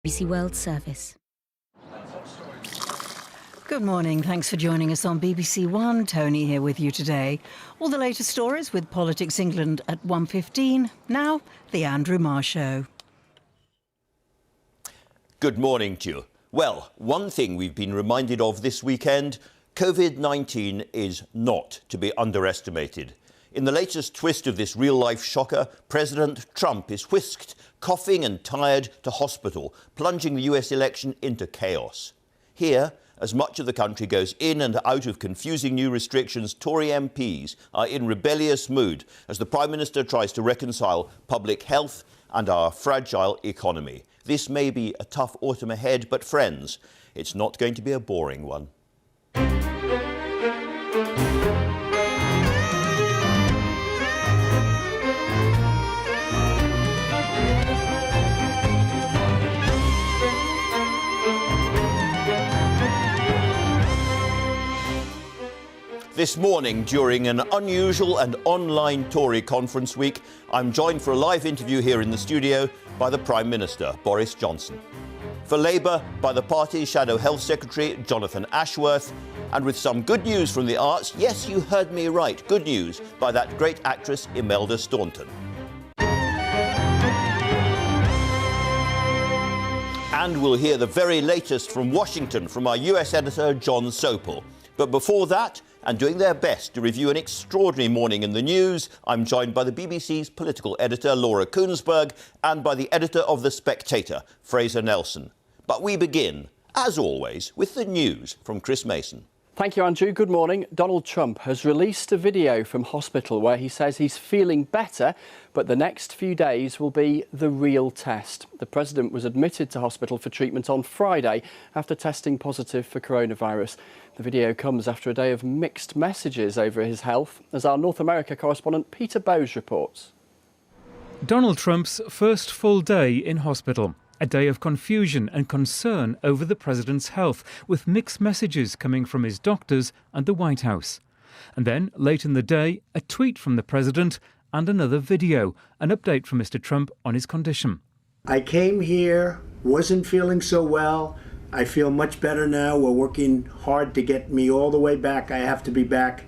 BBC World Service. Good morning. Thanks for joining us on BBC One. Tony here with you today. All the latest stories with Politics England at 1:15. Now, the Andrew Marr Show. Good morning to you. Well, one thing we've been reminded of this weekend, COVID-19 is not to be underestimated. In the latest twist of this real-life shocker, President Trump is whisked, coughing and tired, to hospital, plunging the US election into chaos. Here, as much of the country goes in and out of confusing new restrictions, Tory MPs are in rebellious mood as the Prime Minister tries to reconcile public health and our fragile economy. This may be a tough autumn ahead, but friends, it's not going to be a boring one. This morning, during an unusual and online Tory conference week, I'm joined for a live interview here in the studio by the Prime Minister, Boris Johnson. For Labour, by the party's Shadow Health Secretary, Jonathan Ashworth. And with some good news from the arts, yes, you heard me right, good news, by that great actress, Imelda Staunton. And we'll hear the very latest from Washington from our US editor, John Sopel. But before that, and doing their best to review an extraordinary morning in the news, I'm joined by the BBC's political editor, Laura Kuenssberg, and by the editor of The Spectator, Fraser Nelson. But we begin, as always, with the news from Chris Mason. Thank you, Andrew. Good morning. Donald Trump has released a video from hospital where he says he's feeling better, but the next few days will be the real test. The president was admitted to hospital for treatment on Friday after testing positive for coronavirus. The video comes after a day of mixed messages over his health, as our North America correspondent Peter Bowes reports. Donald Trump's first full day in hospital. A day of confusion and concern over the president's health, with mixed messages coming from his doctors and the White House. And then, late in the day, a tweet from the president and another video, an update from Mr. Trump on his condition. I came here, wasn't feeling so well. I feel much better now. We're working hard to get me all the way back. I have to be back.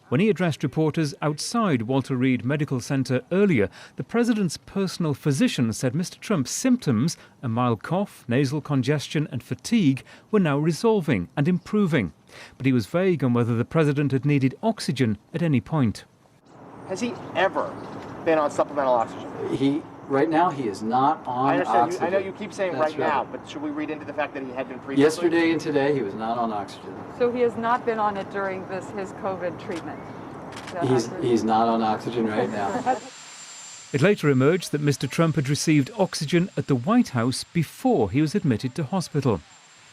When he addressed reporters outside Walter Reed Medical Center earlier, the president's personal physician said Mr. Trump's symptoms, a mild cough, nasal congestion and fatigue, were now resolving and improving. But he was vague on whether the president had needed oxygen at any point. Has he ever been on supplemental oxygen? Right now, he is not on oxygen. I know you keep saying That's right now, but should we read into the fact that he had been previously? Yesterday and today, he was not on oxygen. So he has not been on it during his COVID treatment? He's not on oxygen right now. It later emerged that Mr. Trump had received oxygen at the White House before he was admitted to hospital.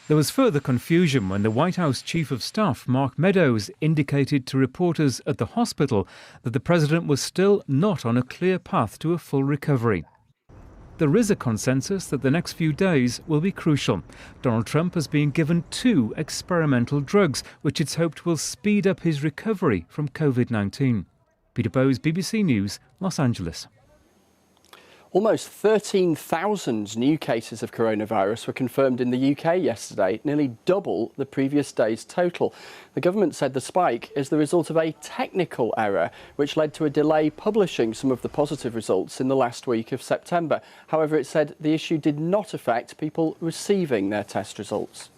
There was further confusion when the White House Chief of Staff, Mark Meadows, indicated to reporters at the hospital that the president was still not on a clear path to a full recovery. There is a consensus that the next few days will be crucial. Donald Trump has been given 2 experimental drugs, which it's hoped will speed up his recovery from COVID-19. Peter Bowes, BBC News, Los Angeles. Almost 13,000 new cases of coronavirus were confirmed in the UK yesterday, nearly double the previous day's total. The government said the spike is the result of a technical error, which led to a delay publishing some of the positive results in the last week of September. However, it said the issue did not affect people receiving their test results.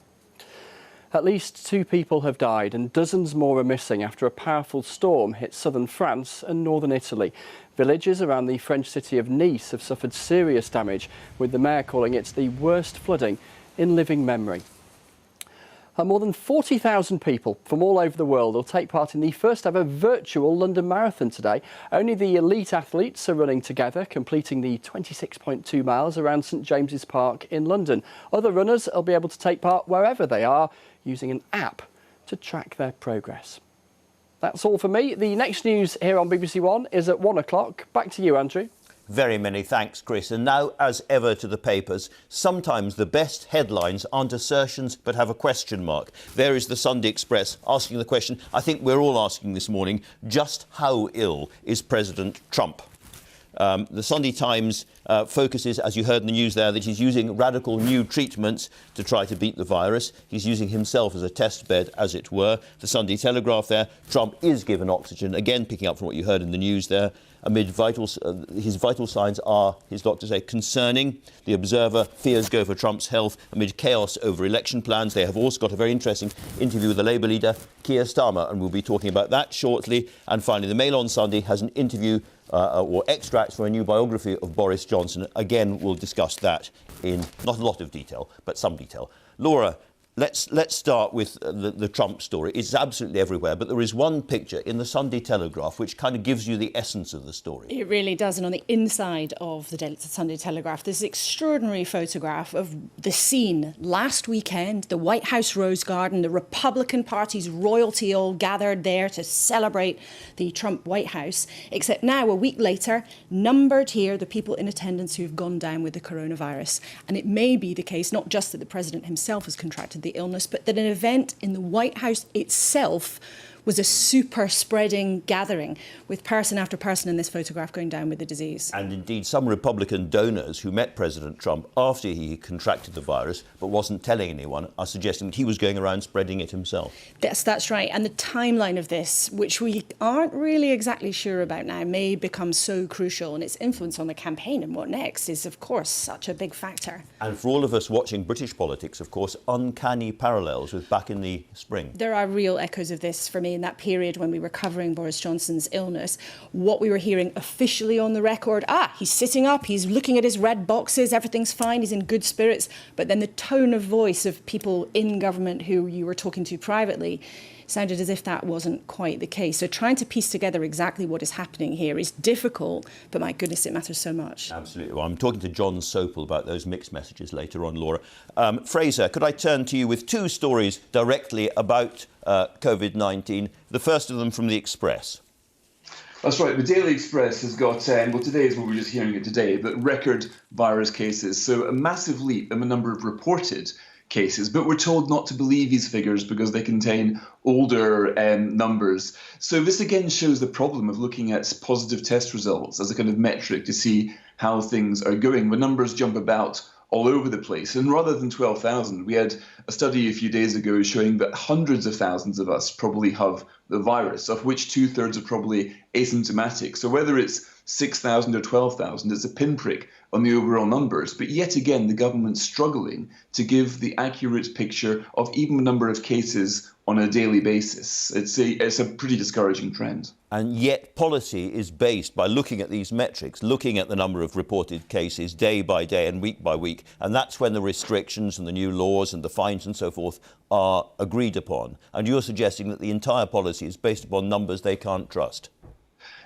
At least 2 people have died and dozens more are missing after a powerful storm hit southern France and northern Italy. Villages around the French city of Nice have suffered serious damage, with the mayor calling it the worst flooding in living memory. And more than 40,000 people from all over the world will take part in the first ever virtual London Marathon today. Only the elite athletes are running together, completing the 26.2 miles around St James's Park in London. Other runners will be able to take part wherever they are, using an app to track their progress. That's all for me. The next news here on BBC One is at 1 o'clock. Back to you, Andrew. Very many thanks, Chris. And now, as ever, to the papers. Sometimes the best headlines aren't assertions but have a question mark. There is the Sunday Express asking the question I think we're all asking this morning: just how ill is President Trump? The Sunday Times focuses, as you heard in the news there, that he's using radical new treatments to try to beat the virus. He's using himself as a test bed, as it were. The Sunday Telegraph there, Trump is given oxygen, again picking up from what you heard in the news there. Amid his vital signs are, his doctors say, concerning. The Observer, fears go for Trump's health amid chaos over election plans. They have also got a very interesting interview with the Labour leader, Keir Starmer, and we'll be talking about that shortly. And finally, the Mail on Sunday has an interview or extracts from a new biography of Boris Johnson. Again, we'll discuss that in not a lot of detail, but some detail. Laura, let's start with the Trump story. It's absolutely everywhere, but there is one picture in the Sunday Telegraph which kind of gives you the essence of the story. It really does. And on the inside of the Sunday Telegraph, there's an extraordinary photograph of the scene last weekend, the White House Rose Garden, the Republican Party's royalty all gathered there to celebrate the Trump White House. Except now, a week later, numbered here the people in attendance who have gone down with the coronavirus. And it may be the case, not just that the president himself has contracted the illness, but that an event in the White House itself was a super spreading gathering with person after person in this photograph going down with the disease. And indeed, some Republican donors who met President Trump after he contracted the virus but wasn't telling anyone are suggesting that he was going around spreading it himself. That's right. And the timeline of this, which we aren't really exactly sure about now, may become so crucial, and its influence on the campaign and what next is, of course, such a big factor. And for all of us watching British politics, of course, uncanny parallels with back in the spring. There are real echoes of this for me in that period when we were covering Boris Johnson's illness. What we were hearing officially on the record, he's sitting up, he's looking at his red boxes, everything's fine, he's in good spirits. But then the tone of voice of people in government who you were talking to privately sounded as if that wasn't quite the case. So trying to piece together exactly what is happening here is difficult, but my goodness, it matters so much. Absolutely. Well, I'm talking to John Sopel about those mixed messages later on, Laura. Fraser, could I turn to you with two stories directly about COVID-19, the first of them from the Express? That's right. The Daily Express has got, well, today is what we're just hearing it today, but record virus cases. So a massive leap in the number of reported cases, but we're told not to believe these figures because they contain older numbers. So this again shows the problem of looking at positive test results as a kind of metric to see how things are going. The numbers jump about all over the place. And rather than 12,000, we had a study a few days ago showing that hundreds of thousands of us probably have the virus, of which 2/3 are probably asymptomatic. So whether it's 6,000 or 12,000, it's a pinprick on the overall numbers. But yet again, the government's struggling to give the accurate picture of even the number of cases on a daily basis. It's a pretty discouraging trend. And yet policy is based by looking at these metrics, looking at the number of reported cases day by day and week by week. And that's when the restrictions and the new laws and the fines and so forth are agreed upon. And you're suggesting that the entire policy is based upon numbers they can't trust.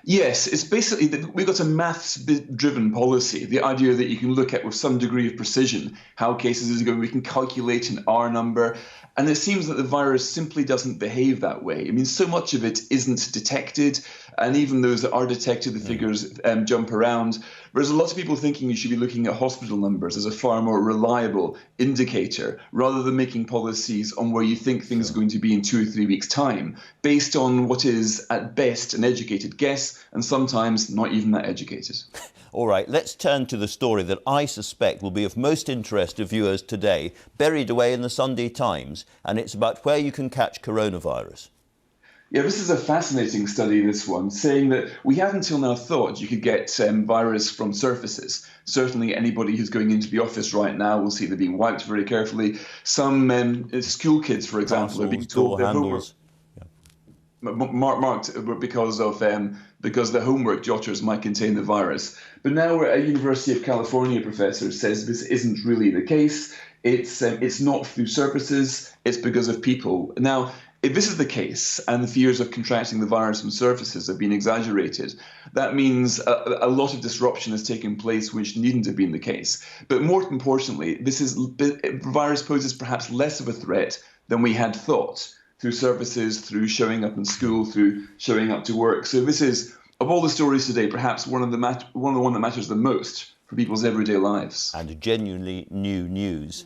Yes, it's basically that we've got a maths-driven policy, the idea that you can look at with some degree of precision how cases are going. We can calculate an R number. And it seems that the virus simply doesn't behave that way. I mean, so much of it isn't detected. And even those that are detected, the figures jump around. Whereas a lot of people thinking you should be looking at hospital numbers as a far more reliable indicator, rather than making policies on where you think things are going to be in 2 or 3 weeks' time, based on what is at best an educated guess, and sometimes not even that educated. All right, let's turn to the story that I suspect will be of most interest to viewers today, buried away in the Sunday Times, and it's about where you can catch coronavirus. Yeah, this is a fascinating study, this one, saying that we have until now thought you could get virus from surfaces. Certainly anybody who's going into the office right now will see they're being wiped very carefully. Some school kids, for example, are being told their homework marked because the homework jotters might contain the virus. But now a University of California professor says this isn't really the case. It's not through surfaces, it's because of people. Now, if this is the case, and the fears of contracting the virus from surfaces have been exaggerated, that means a lot of disruption has taken place which needn't have been the case. But more importantly, the virus poses perhaps less of a threat than we had thought, through surfaces, through showing up in school, through showing up to work. So this is, of all the stories today, perhaps one that matters the most for people's everyday lives. And genuinely new news.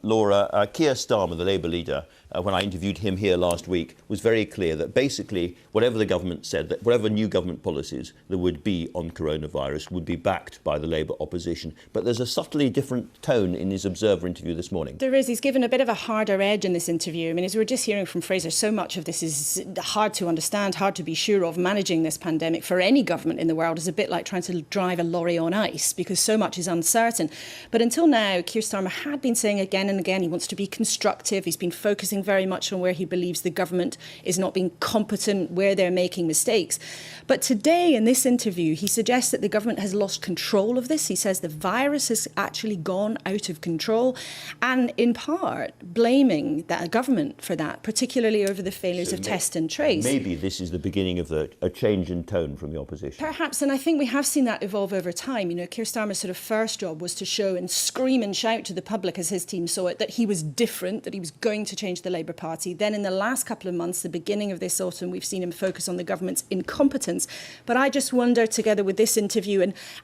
Laura, Keir Starmer, the Labour leader, when I interviewed him here last week, was very clear that basically whatever the government said, that whatever new government policies there would be on coronavirus would be backed by the Labour opposition. But there's a subtly different tone in his Observer interview this morning. There is. He's given a bit of a harder edge in this interview. I mean, as we were just hearing from Fraser, so much of this is hard to understand, hard to be sure of. Managing this pandemic for any government in the world is a bit like trying to drive a lorry on ice because so much is uncertain. But until now, Keir Starmer had been saying again and again he wants to be constructive. He's been focusing very much on where he believes the government is not being competent, where they're making mistakes. But today in this interview, he suggests that the government has lost control of this. He says the virus has actually gone out of control, and in part blaming the government for that, particularly over the failures of test and trace. Maybe this is the beginning of a change in tone from the opposition. Perhaps, and I think we have seen that evolve over time. You know, Keir Starmer's sort of first job was to show and scream and shout to the public, as his team saw it, that he was different, that he was going to change the Labour Party. Then in the last couple of months, the beginning of this autumn, we've seen him focus on the government's incompetence. But I just wonder, together with this interview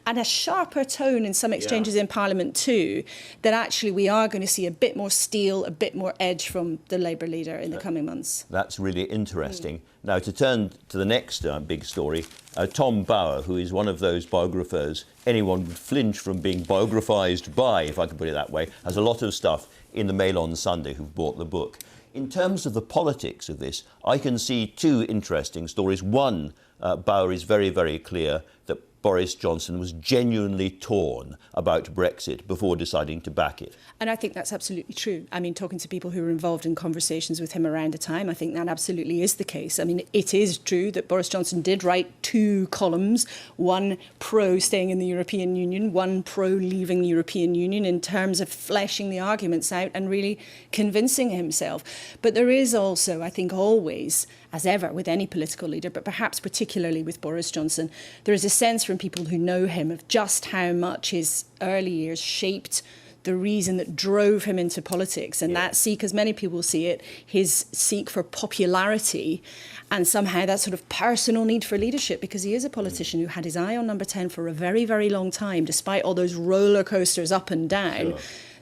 and a sharper tone in some exchanges in Parliament too, that actually we are going to see a bit more steel, a bit more edge from the Labour leader in the coming months. That's really interesting. Now, to turn to the next big story, Tom Bauer, who is one of those biographers anyone would flinch from being biographised by, if I can put it that way, has a lot of stuff in the Mail on Sunday who've bought the book. In terms of the politics of this, I can see two interesting stories. One, Bauer is very, very clear that Boris Johnson was genuinely torn about Brexit before deciding to back it. And I think that's absolutely true. I mean, talking to people who were involved in conversations with him around the time, I think that absolutely is the case. I mean, it is true that Boris Johnson did write two columns, one pro staying in the European Union, one pro leaving the European Union, in terms of fleshing the arguments out and really convincing himself. But there is also, I think, always, as ever with any political leader, but perhaps particularly with Boris Johnson, there is a sense from people who know him of just how much his early years shaped the reason that drove him into politics. And that seek, as many people see it, his seek for popularity and somehow that sort of personal need for leadership, because he is a politician who had his eye on number 10 for a very, very long time, despite all those roller coasters up and down.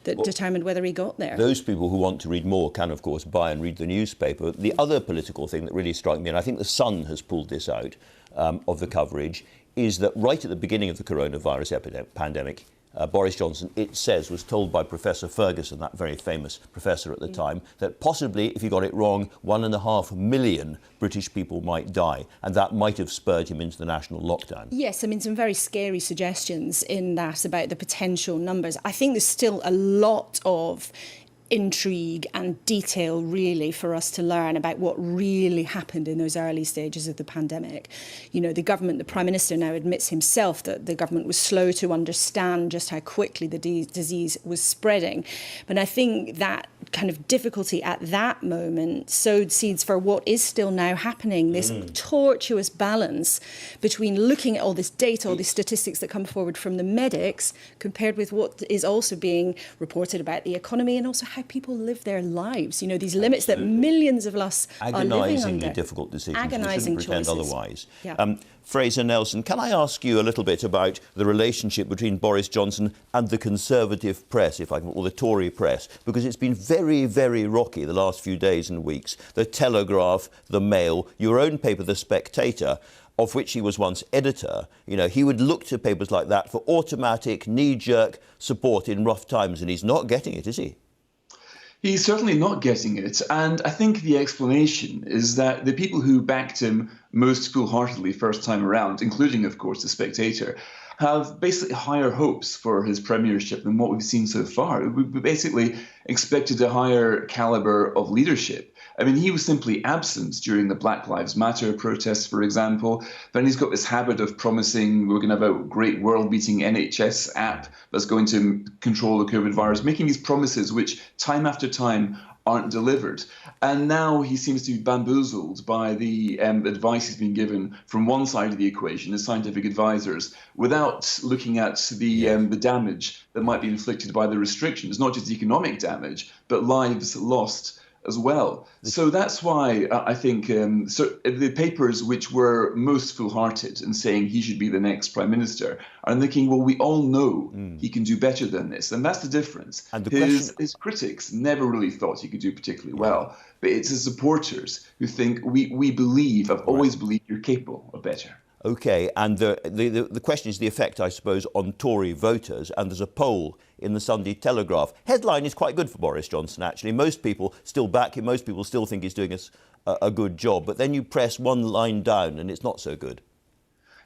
That determined whether he got there. Those people who want to read more can, of course, buy and read the newspaper. The other political thing that really struck me, and I think The Sun has pulled this out of the coverage, is that right at the beginning of the coronavirus pandemic, Boris Johnson, it says, was told by Professor Ferguson, that very famous professor at the time, that possibly, if he got it wrong, 1.5 million British people might die. And that might have spurred him into the national lockdown. Yes, I mean, some very scary suggestions in that about the potential numbers. I think there's still a lot of intrigue and detail really for us to learn about what really happened in those early stages of the pandemic. You know, the government, the Prime Minister now admits himself that the government was slow to understand just how quickly the disease was spreading. But I think that kind of difficulty at that moment sowed seeds for what is still now happening, this tortuous balance between looking at all this data, all these statistics that come forward from the medics, compared with what is also being reported about the economy and also how people live their lives. You know, these limits that millions of us are living under. Agonisingly difficult decisions. Agonising choices. We shouldn't pretend otherwise. Yeah. Fraser Nelson, can I ask you a little bit about the relationship between Boris Johnson and the Conservative press, if I can, or the Tory press? Because it's been very, very rocky the last few days and weeks. The Telegraph, the Mail, your own paper, The Spectator, of which he was once editor, you know, he would look to papers like that for automatic, knee-jerk support in rough times, and he's not getting it, is he? He's certainly not getting it, and I think the explanation is that the people who backed him most full-heartedly first time around, including, of course, The Spectator, have basically higher hopes for his premiership than what we've seen so far. We basically expected a higher calibre of leadership. I mean, he was simply absent during the Black Lives Matter protests, for example. Then he's got this habit of promising we're going to have a great world-beating NHS app that's going to control the COVID virus, making these promises which time after time aren't delivered. And now he seems to be bamboozled by the advice he's been given from one side of the equation, as scientific advisors, without looking at the damage that might be inflicted by the restrictions, not just economic damage, but lives lost as well. So that's why I think the papers which were most foolhardy in saying he should be the next Prime Minister are thinking, well, we all know he can do better than this. And that's the difference. And his critics never really thought he could do particularly well. But it's his supporters who think we believe, I've always believed you're capable of better. OK, and the question is the effect, I suppose, on Tory voters. And there's a poll in the Sunday Telegraph. Headline is quite good for Boris Johnson, actually. Most people still back him. Most people still think he's doing a good job. But then you press one line down and it's not so good.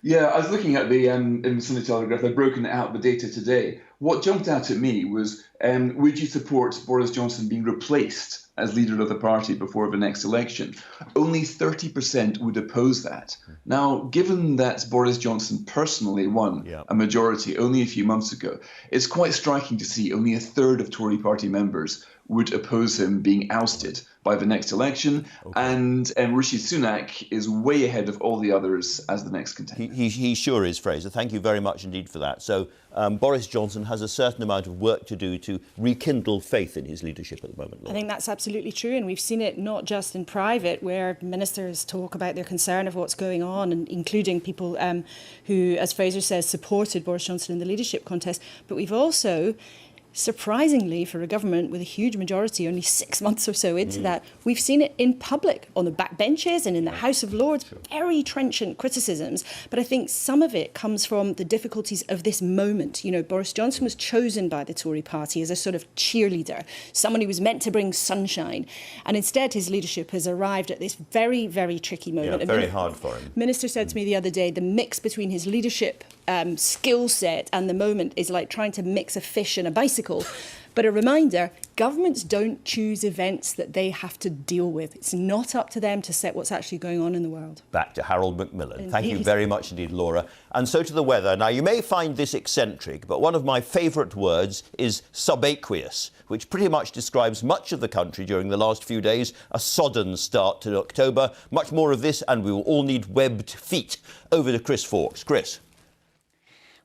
Yeah, I was looking at the in the Sunday Telegraph. I've broken out the data today. What jumped out at me was, would you support Boris Johnson being replaced as leader of the party before the next election? Only 30% would oppose that. Now, given that Boris Johnson personally won a majority only a few months ago, it's quite striking to see only a third of Tory party members would oppose him being ousted by the next election. And Rishi Sunak is way ahead of all the others as the next contender. He sure is, Fraser. Thank you very much indeed for that. So Boris Johnson has a certain amount of work to do to rekindle faith in his leadership at the moment, Laura. I think that's absolutely true. And we've seen it not just in private, where ministers talk about their concern of what's going on, and including people who, as Fraser says, supported Boris Johnson in the leadership contest. But we've also, surprisingly for a government with a huge majority, only 6 months or so into that, we've seen it in public, on the backbenches and in the House of Lords, very trenchant criticisms. But I think some of it comes from the difficulties of this moment. You know, Boris Johnson was chosen by the Tory party as a sort of cheerleader, someone who was meant to bring sunshine. And instead, his leadership has arrived at this very, very tricky moment. Yeah, very hard for him. Minister said to me the other day, the mix between his leadership skill set and the moment is like trying to mix a fish and a bicycle. But a reminder, governments don't choose events that they have to deal with. It's not up to them to set what's actually going on in the world. Back to Harold Macmillan. Indeed. Thank you very much indeed, Laura. And so to the weather. Now, you may find this eccentric, but one of my favourite words is subaqueous, which pretty much describes much of the country during the last few days. A sodden start to October. Much more of this, and we will all need webbed feet. Over to Chris Fawkes. Chris.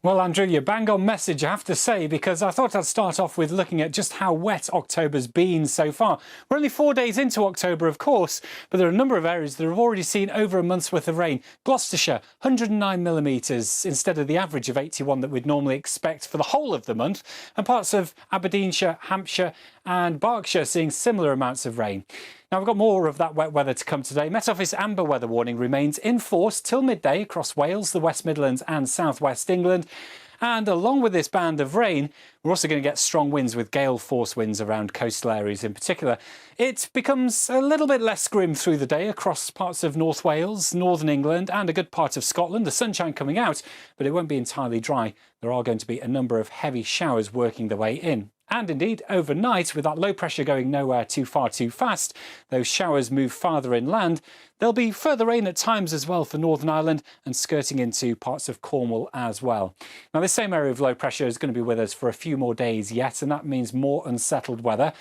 Well, Andrew, you bang on message, I have to say, because I thought I'd start off with looking at just how wet October's been so far. We're only 4 days into October, of course, but there are a number of areas that have already seen over a month's worth of rain. Gloucestershire, 109 millimetres instead of the average of 81 that we'd normally expect for the whole of the month, and parts of Aberdeenshire, Hampshire and Berkshire seeing similar amounts of rain. Now, we've got more of that wet weather to come today. Met Office amber weather warning remains in force till midday across Wales, the West Midlands and South West England. And along with this band of rain, we're also going to get strong winds with gale force winds around coastal areas in particular. It becomes a little bit less grim through the day across parts of North Wales, Northern England and a good part of Scotland. The sunshine coming out, but it won't be entirely dry. There are going to be a number of heavy showers working their way in. And indeed, overnight, with that low pressure going nowhere too far too fast, those showers move farther inland. There'll be further rain at times as well for Northern Ireland and skirting into parts of Cornwall as well. Now, this same area of low pressure is going to be with us for a few more days yet, and that means more unsettled weather.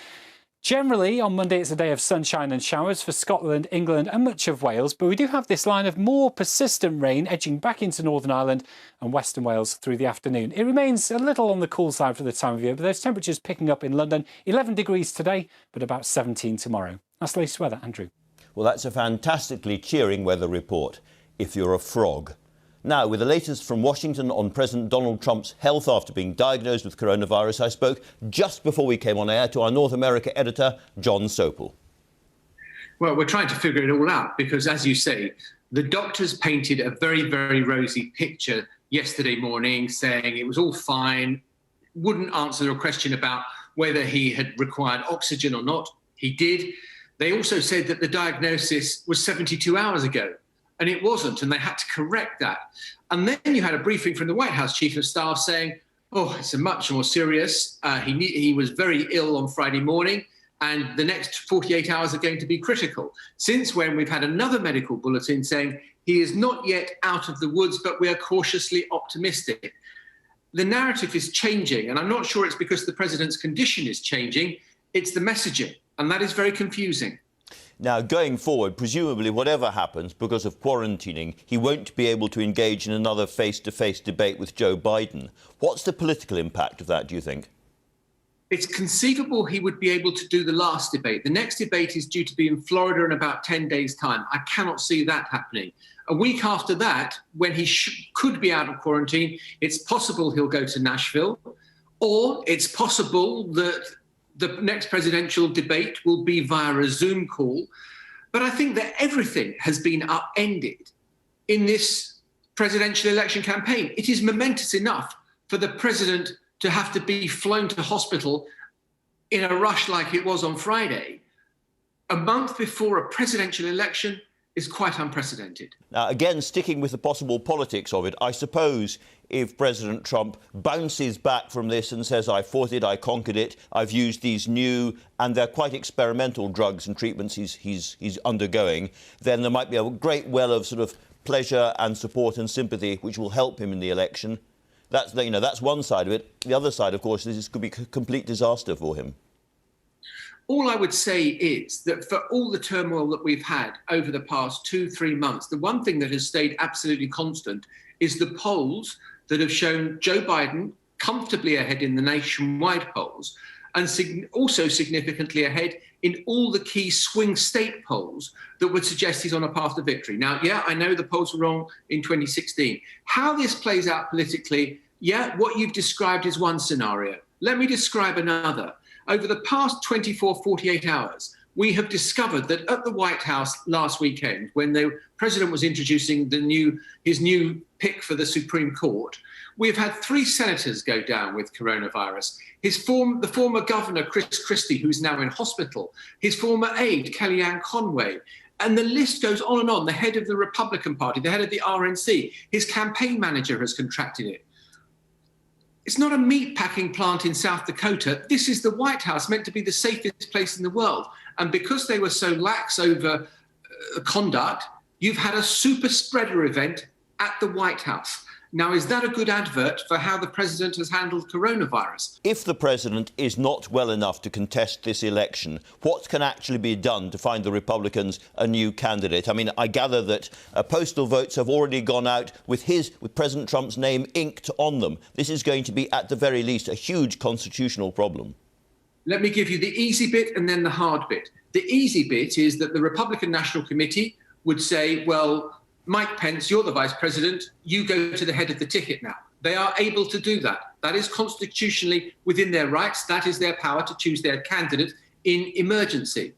Generally, on Monday, it's a day of sunshine and showers for Scotland, England and much of Wales, but we do have this line of more persistent rain edging back into Northern Ireland and Western Wales through the afternoon. It remains a little on the cool side for the time of year, but those temperatures picking up in London, 11 degrees today, but about 17 tomorrow. That's the latest weather, Andrew. Well, that's a fantastically cheering weather report, if you're a frog. Now, with the latest from Washington on President Donald Trump's health after being diagnosed with coronavirus, I spoke just before we came on air to our North America editor, John Sopel. Well, we're trying to figure it all out because, as you say, the doctors painted a very, very rosy picture yesterday morning, saying it was all fine, wouldn't answer a question about whether he had required oxygen or not. He did. They also said that the diagnosis was 72 hours ago. And it wasn't, and they had to correct that. And then you had a briefing from the White House Chief of Staff saying, oh, it's a much more serious. He was very ill on Friday morning, and the next 48 hours are going to be critical. Since when we've had another medical bulletin saying he is not yet out of the woods, but we are cautiously optimistic. The narrative is changing, and I'm not sure it's because the president's condition is changing. It's the messaging, and that is very confusing. Now, going forward, presumably whatever happens, because of quarantining, he won't be able to engage in another face-to-face debate with Joe Biden. What's the political impact of that, do you think? It's conceivable he would be able to do the last debate. The next debate is due to be in Florida in about 10 days' time. I cannot see that happening. A week after that, when he could be out of quarantine, it's possible he'll go to Nashville, or it's possible that the next presidential debate will be via a Zoom call. But I think that everything has been upended in this presidential election campaign. It is momentous enough for the president to have to be flown to hospital in a rush like it was on Friday, a month before a presidential election, is quite unprecedented. Now, again, sticking with the possible politics of it, I suppose if President Trump bounces back from this and says, I fought it, I conquered it, I've used these new, and they're quite experimental drugs and treatments he's undergoing, then there might be a great well of sort of pleasure and support and sympathy which will help him in the election. That's one side of it. The other side, of course, is this could be a complete disaster for him. All I would say is that for all the turmoil that we've had over the past 2-3 months, the one thing that has stayed absolutely constant is the polls that have shown Joe Biden comfortably ahead in the nationwide polls, and also significantly ahead in all the key swing state polls that would suggest he's on a path to victory. Now, yeah, I know the polls were wrong in 2016. How this plays out politically, yeah, what you've described is one scenario. Let me describe another. Over the past 24, 48 hours, we have discovered that at the White House last weekend, when the president was introducing his new pick for the Supreme Court, we've had 3 senators go down with coronavirus. The former governor, Chris Christie, who's now in hospital, his former aide, Kellyanne Conway, and the list goes on and on. The head of the Republican Party, the head of the RNC, his campaign manager has contracted it. It's not a meat-packing plant in South Dakota. This is the White House, meant to be the safest place in the world. And because they were so lax over conduct, you've had a super spreader event at the White House. Now, is that a good advert for how the president has handled coronavirus? If the president is not well enough to contest this election, what can actually be done to find the Republicans a new candidate? I mean, I gather that postal votes have already gone out with President Trump's name inked on them. This is going to be, at the very least, a huge constitutional problem. Let me give you the easy bit and then the hard bit. The easy bit is that the Republican National Committee would say, well, Mike Pence, you're the vice president, you go to the head of the ticket now. They are able to do that. That is constitutionally within their rights. That is their power to choose their candidate in emergency.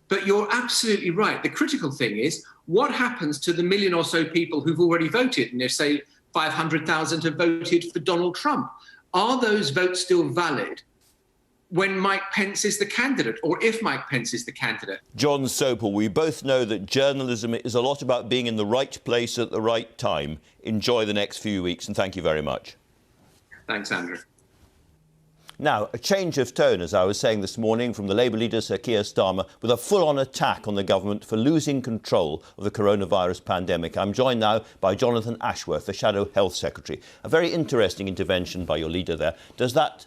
But you're absolutely right. The critical thing is, what happens to the million or so people who've already voted? And if, say, 500,000 have voted for Donald Trump, are those votes still valid when Mike Pence is the candidate, or if Mike Pence is the candidate? John Sopel, we both know that journalism is a lot about being in the right place at the right time. Enjoy the next few weeks, and thank you very much. Thanks, Andrew. Now, a change of tone, as I was saying this morning, from the Labour leader, Sir Keir Starmer, with a full-on attack on the government for losing control of the coronavirus pandemic. I'm joined now by Jonathan Ashworth, the Shadow Health Secretary. A very interesting intervention by your leader there. Does that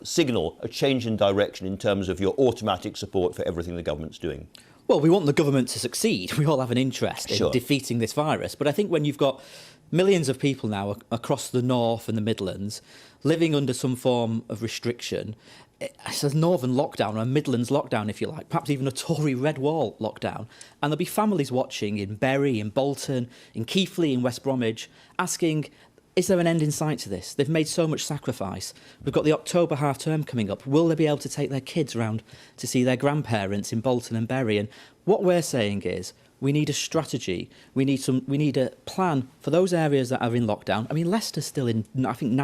signal a change in direction in terms of your automatic support for everything the government's doing? Well, we want the government to succeed. We all have an interest in defeating this virus. But I think when you've got millions of people now across the North and the Midlands living under some form of restriction, it's a northern lockdown, or a Midlands lockdown, if you like, perhaps even a Tory red wall lockdown. And there'll be families watching in Bury, in Bolton, in Keighley, in West Bromwich, asking, is there an end in sight to this? They've made so much sacrifice. We've got the October half-term coming up. Will they be able to take their kids round to see their grandparents in Bolton and Bury? And what we're saying is, we need a strategy. We need a plan for those areas that are in lockdown. I mean, Leicester's still in, I think,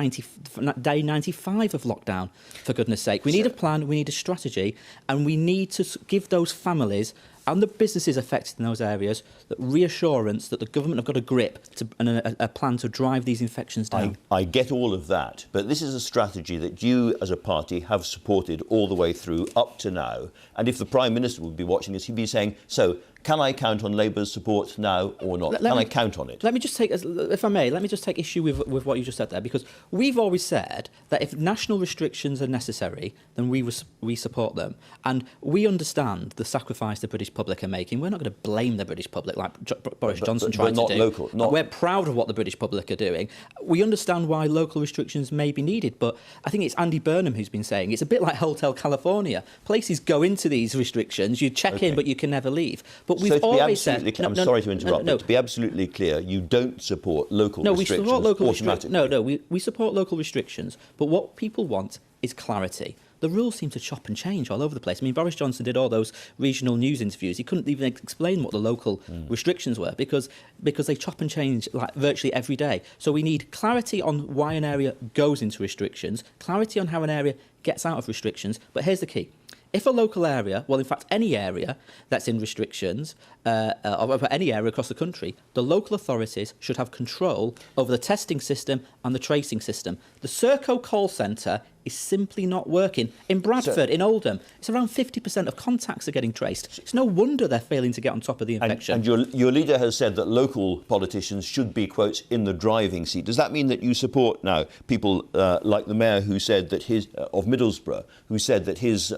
day 95 of lockdown, for goodness sake. We need a plan, we need a strategy, and we need to give those families and the businesses affected in those areas that reassurance that the government have got a grip and a plan to drive these infections down. I get all of that, but this is a strategy that you as a party have supported all the way through up to now. And if the Prime Minister would be watching this, he'd be saying, so Can I count on Labour's support now or not? Can I count on it? Let me just take, if I may, let me just take issue with what you just said there, because we've always said that if national restrictions are necessary, then we support them. And we understand the sacrifice the British public are making. We're not going to blame the British public like Boris Johnson tried to do. Local, We're proud of what the British public are doing. We understand why local restrictions may be needed, but I think it's Andy Burnham who's been saying it's a bit like Hotel California. Places go into these restrictions, you check in, but you can never leave. But we've always said... I'm sorry to interrupt, but to be absolutely clear, you don't support local restrictions we support local automatically. we support local restrictions, but what people want is clarity. The rules seem to chop and change all over the place. I mean, Boris Johnson did all those regional news interviews. He couldn't even explain what the local restrictions were because they chop and change like virtually every day. So we need clarity on why an area goes into restrictions, clarity on how an area gets out of restrictions. But here's the key. If a local area, well, in fact, any area that's in restrictions, or any area across the country, the local authorities should have control over the testing system and the tracing system. The Serco call centre is simply not working. In Bradford, in Oldham, it's around 50% of contacts are getting traced. It's no wonder they're failing to get on top of the infection. And your leader has said that local politicians should be, quotes, in the driving seat. Does that mean that you support now people like the mayor who said that of Middlesbrough, who said that his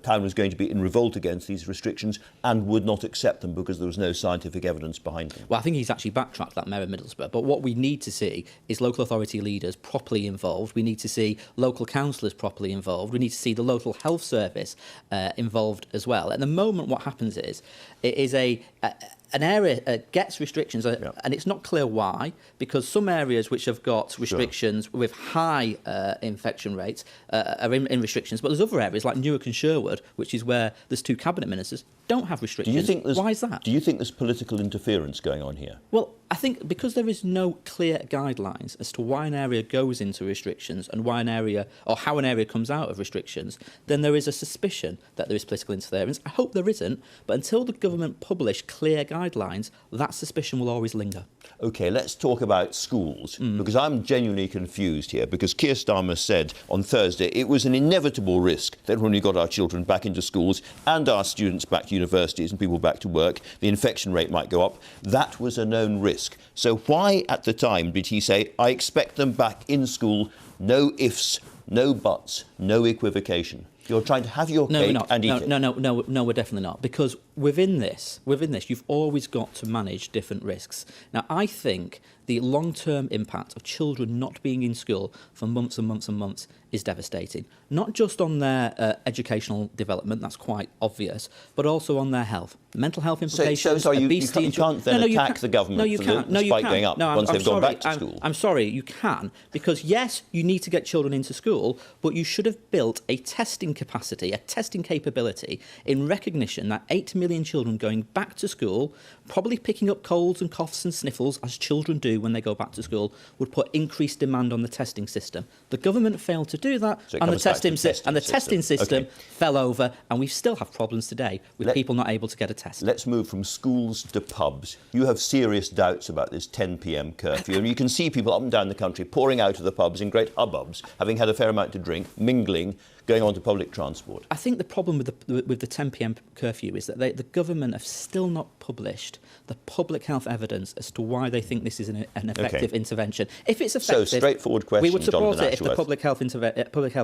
town was going to be in revolt against these restrictions and would not accept them because there was no scientific evidence behind them? Well, I think he's actually backtracked, that mayor of Middlesbrough. But what we need to see is local authority leaders properly involved. We need to see local councillors properly involved. We need to see the local health service involved as well. At the moment, what happens is it is an area gets restrictions, and it's not clear why, because some areas which have got restrictions with high infection rates are in restrictions, but there's other areas like Newark and Sherwood, which is where there's 2 cabinet ministers, don't have restrictions. Why is that? Do you think there's political interference going on here? Well, I think because there is no clear guidelines as to why an area goes into restrictions and why an area, or how an area comes out of restrictions, then there is a suspicion that there is political interference. I hope there isn't, but until the government publish clear guidelines, that suspicion will always linger. OK, let's talk about schools, because I'm genuinely confused here, because Keir Starmer said on Thursday it was an inevitable risk that when we got our children back into schools and our students back to universities and people back to work, the infection rate might go up. That was a known risk. So why at the time did he say, I expect them back in school, no ifs, no buts, no equivocation? You're trying to have your cake and eat it. No, we're definitely not. Because within this, you've always got to manage different risks. Now, I think the long-term impact of children not being in school for months and months and months is devastating. Not just on their educational development, that's quite obvious, but also on their health. Mental health implications, obesity... You can't then attack the government for the spike going up once they've gone back to school. I'm sorry, you can, because yes, you need to get children into school, but you should have built a testing capacity, a testing capability, in recognition that 8 million children going back to school, probably picking up colds and coughs and sniffles, as children do when they go back to school, would put increased demand on the testing system. The government failed to do that, so and the testing system fell over, and we still have problems today with people not able to get a test. Let's move from schools to pubs. You have serious doubts about this 10 p.m. curfew, and you can see people up and down the country pouring out of the pubs in great hubbubs, having had a fair amount to drink, mingling, going on to public transport. I think the problem with the 10 p.m. curfew is that the government have still not published the public health evidence as to why they think this is an effective intervention. If it's effective, so straightforward question, we would support Jonathan it if the public health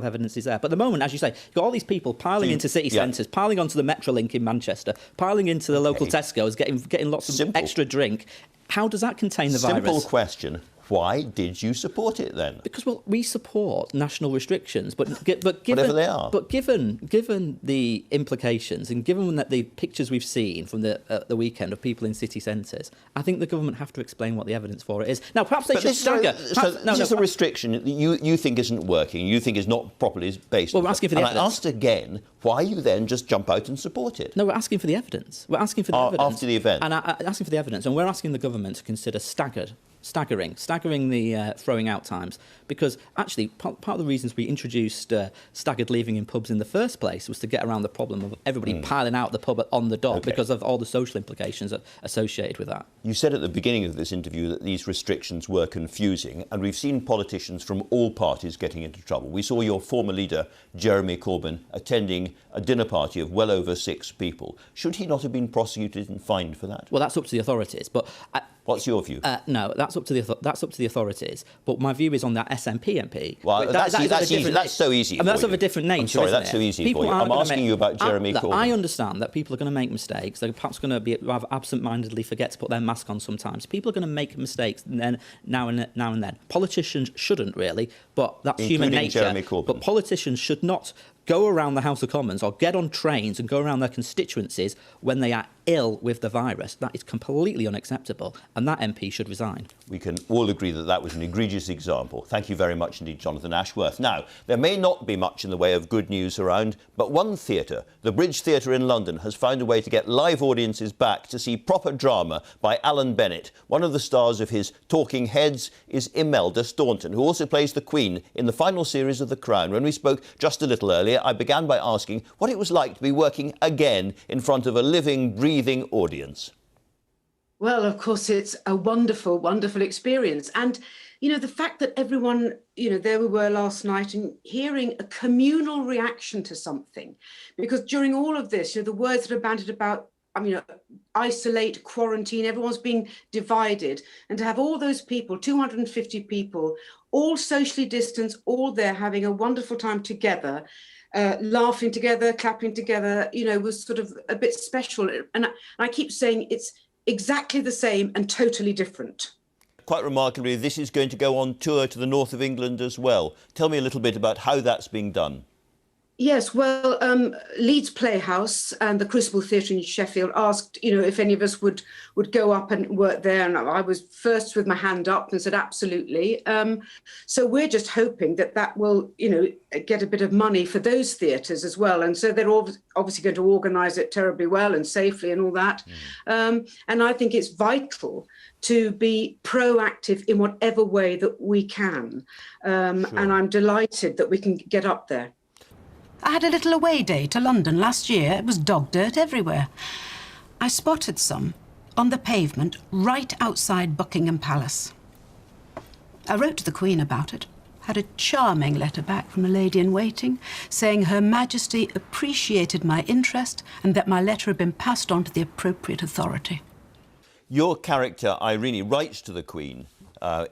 evidence is there. But at the moment, as you say, you've got all these people piling into city centres, piling onto the Metrolink in Manchester, piling into the local Tesco's, getting lots of extra drink. How does that contain the virus? Simple question. Why did you support it then? Because, well, we support national restrictions, but given, whatever they are. But given the implications and given that the pictures we've seen from the weekend of people in city centres, I think the government have to explain what the evidence for it is. Now, perhaps they should stagger. This is a restriction that you think isn't working, you think is not properly based. Well, we're asking for the evidence. I asked again, why you then just jump out and support it? No, we're asking for the evidence. We're asking for the evidence. After the event? And asking for the evidence, and we're asking the government to consider staggered staggering the throwing out times, because actually part of the reasons we introduced staggered leaving in pubs in the first place was to get around the problem of everybody piling out the pub on the dot because of all the social implications associated with that. You said at the beginning of this interview that these restrictions were confusing, and we've seen politicians from all parties getting into trouble. We saw your former leader, Jeremy Corbyn, attending a dinner party of well over 6 people. Should he not have been prosecuted and fined for that? Well, that's up to the authorities, but... What's your view? No, that's up to the authorities. But my view is on that SNP MP. Well, that's easy. That's so easy. I mean, that's of a different nature. I'm sorry, isn't that's it? so easy People for you. I'm asking you about Jeremy Corbyn. I understand that people are going to make mistakes. They're perhaps going to rather absent-mindedly forget to put their mask on sometimes. People are going to make mistakes now and then. Politicians shouldn't really, but that's human nature. Jeremy Corbyn. But politicians should not go around the House of Commons or get on trains and go around their constituencies when they are ill with the virus. That is completely unacceptable, and that MP should resign. We can all agree that that was an egregious example. Thank you very much indeed, Jonathan Ashworth. Now, there may not be much in the way of good news around, but one theatre, the Bridge Theatre in London, has found a way to get live audiences back to see proper drama by Alan Bennett. One of the stars of his Talking Heads is Imelda Staunton, who also plays the Queen in the final series of The Crown. When we spoke just a little earlier, I began by asking what it was like to be working again in front of a living, breathing audience. Well, of course, it's a wonderful, wonderful experience. And, you know, the fact that everyone, you know, there we were last night and hearing a communal reaction to something, because during all of this, you know, the words that are bandied about, I mean, isolate, quarantine, everyone's being divided. And to have all those people, 250 people, all socially distanced, all there having a wonderful time together, laughing together, clapping together, you know, was sort of a bit special. And I keep saying it's exactly the same and totally different. Quite remarkably, this is going to go on tour to the north of England as well. Tell me a little bit about how that's being done. Yes, well, Leeds Playhouse and the Crucible Theatre in Sheffield asked, you know, if any of us would go up and work there. And I was first with my hand up and said, absolutely. So we're just hoping that that will, you know, get a bit of money for those theatres as well. And so they're obviously going to organise it terribly well and safely and all that. And I think it's vital to be proactive in whatever way that we can. And I'm delighted that we can get up there. I had a little away day to London last year. It was dog dirt everywhere. I spotted some on the pavement right outside Buckingham Palace. I wrote to the Queen about it, had a charming letter back from a lady in waiting saying Her Majesty appreciated my interest and that my letter had been passed on to the appropriate authority. Your character, Irene, writes to the Queen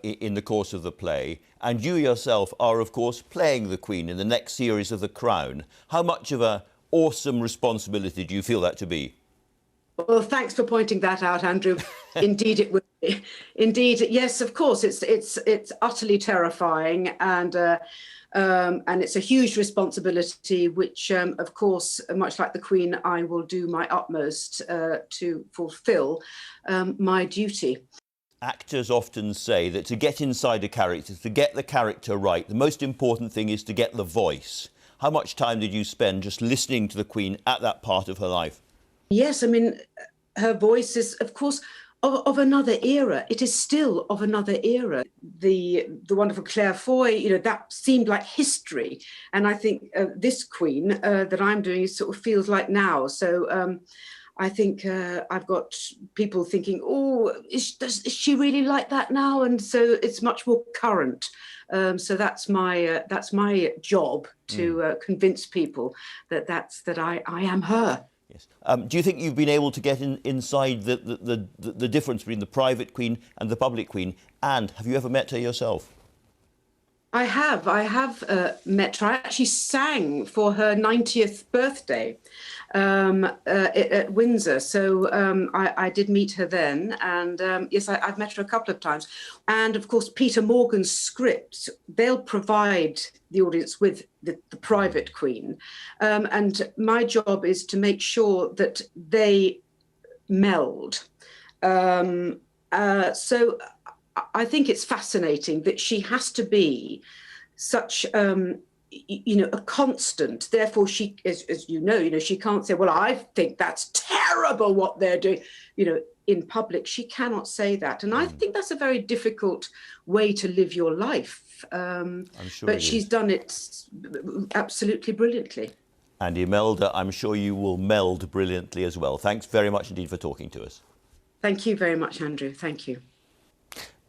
in the course of the play, and you yourself are, of course, playing the Queen in the next series of The Crown. How much of an awesome responsibility do you feel that to be? Well, thanks for pointing that out, Andrew. Indeed, it would be. Indeed, yes, of course, it's utterly terrifying, and it's a huge responsibility, which, of course, much like the Queen, I will do my utmost to fulfil my duty. Actors often say that to get inside a character, to get the character right, the most important thing is to get the voice. How much time did you spend just listening to the Queen at that part of her life? Yes, I mean, her voice is, of course, of another era. It is still of another era. The wonderful Claire Foy, you know, that seemed like history. And I think this Queen that I'm doing sort of feels like now. So I think I've got people thinking, oh, is she really like that now? And so it's much more current. So that's my job to convince people that I am her. Yes. Do you think you've been able to get inside the difference between the private Queen and the public Queen? And have you ever met her yourself? I have met her. I actually sang for her 90th birthday at Windsor. So I did meet her then. And yes, I've met her a couple of times. And of course, Peter Morgan's script, they'll provide the audience with the private Queen. And my job is to make sure that they meld. So I think it's fascinating that she has to be such, you know, a constant. Therefore, she, as you know, she can't say, well, I think that's terrible what they're doing. You know, in public, she cannot say that. And I think that's a very difficult way to live your life. I'm sure but she's done it absolutely brilliantly. And Imelda, I'm sure you will meld brilliantly as well. Thanks very much indeed for talking to us. Thank you very much, Andrew. Thank you.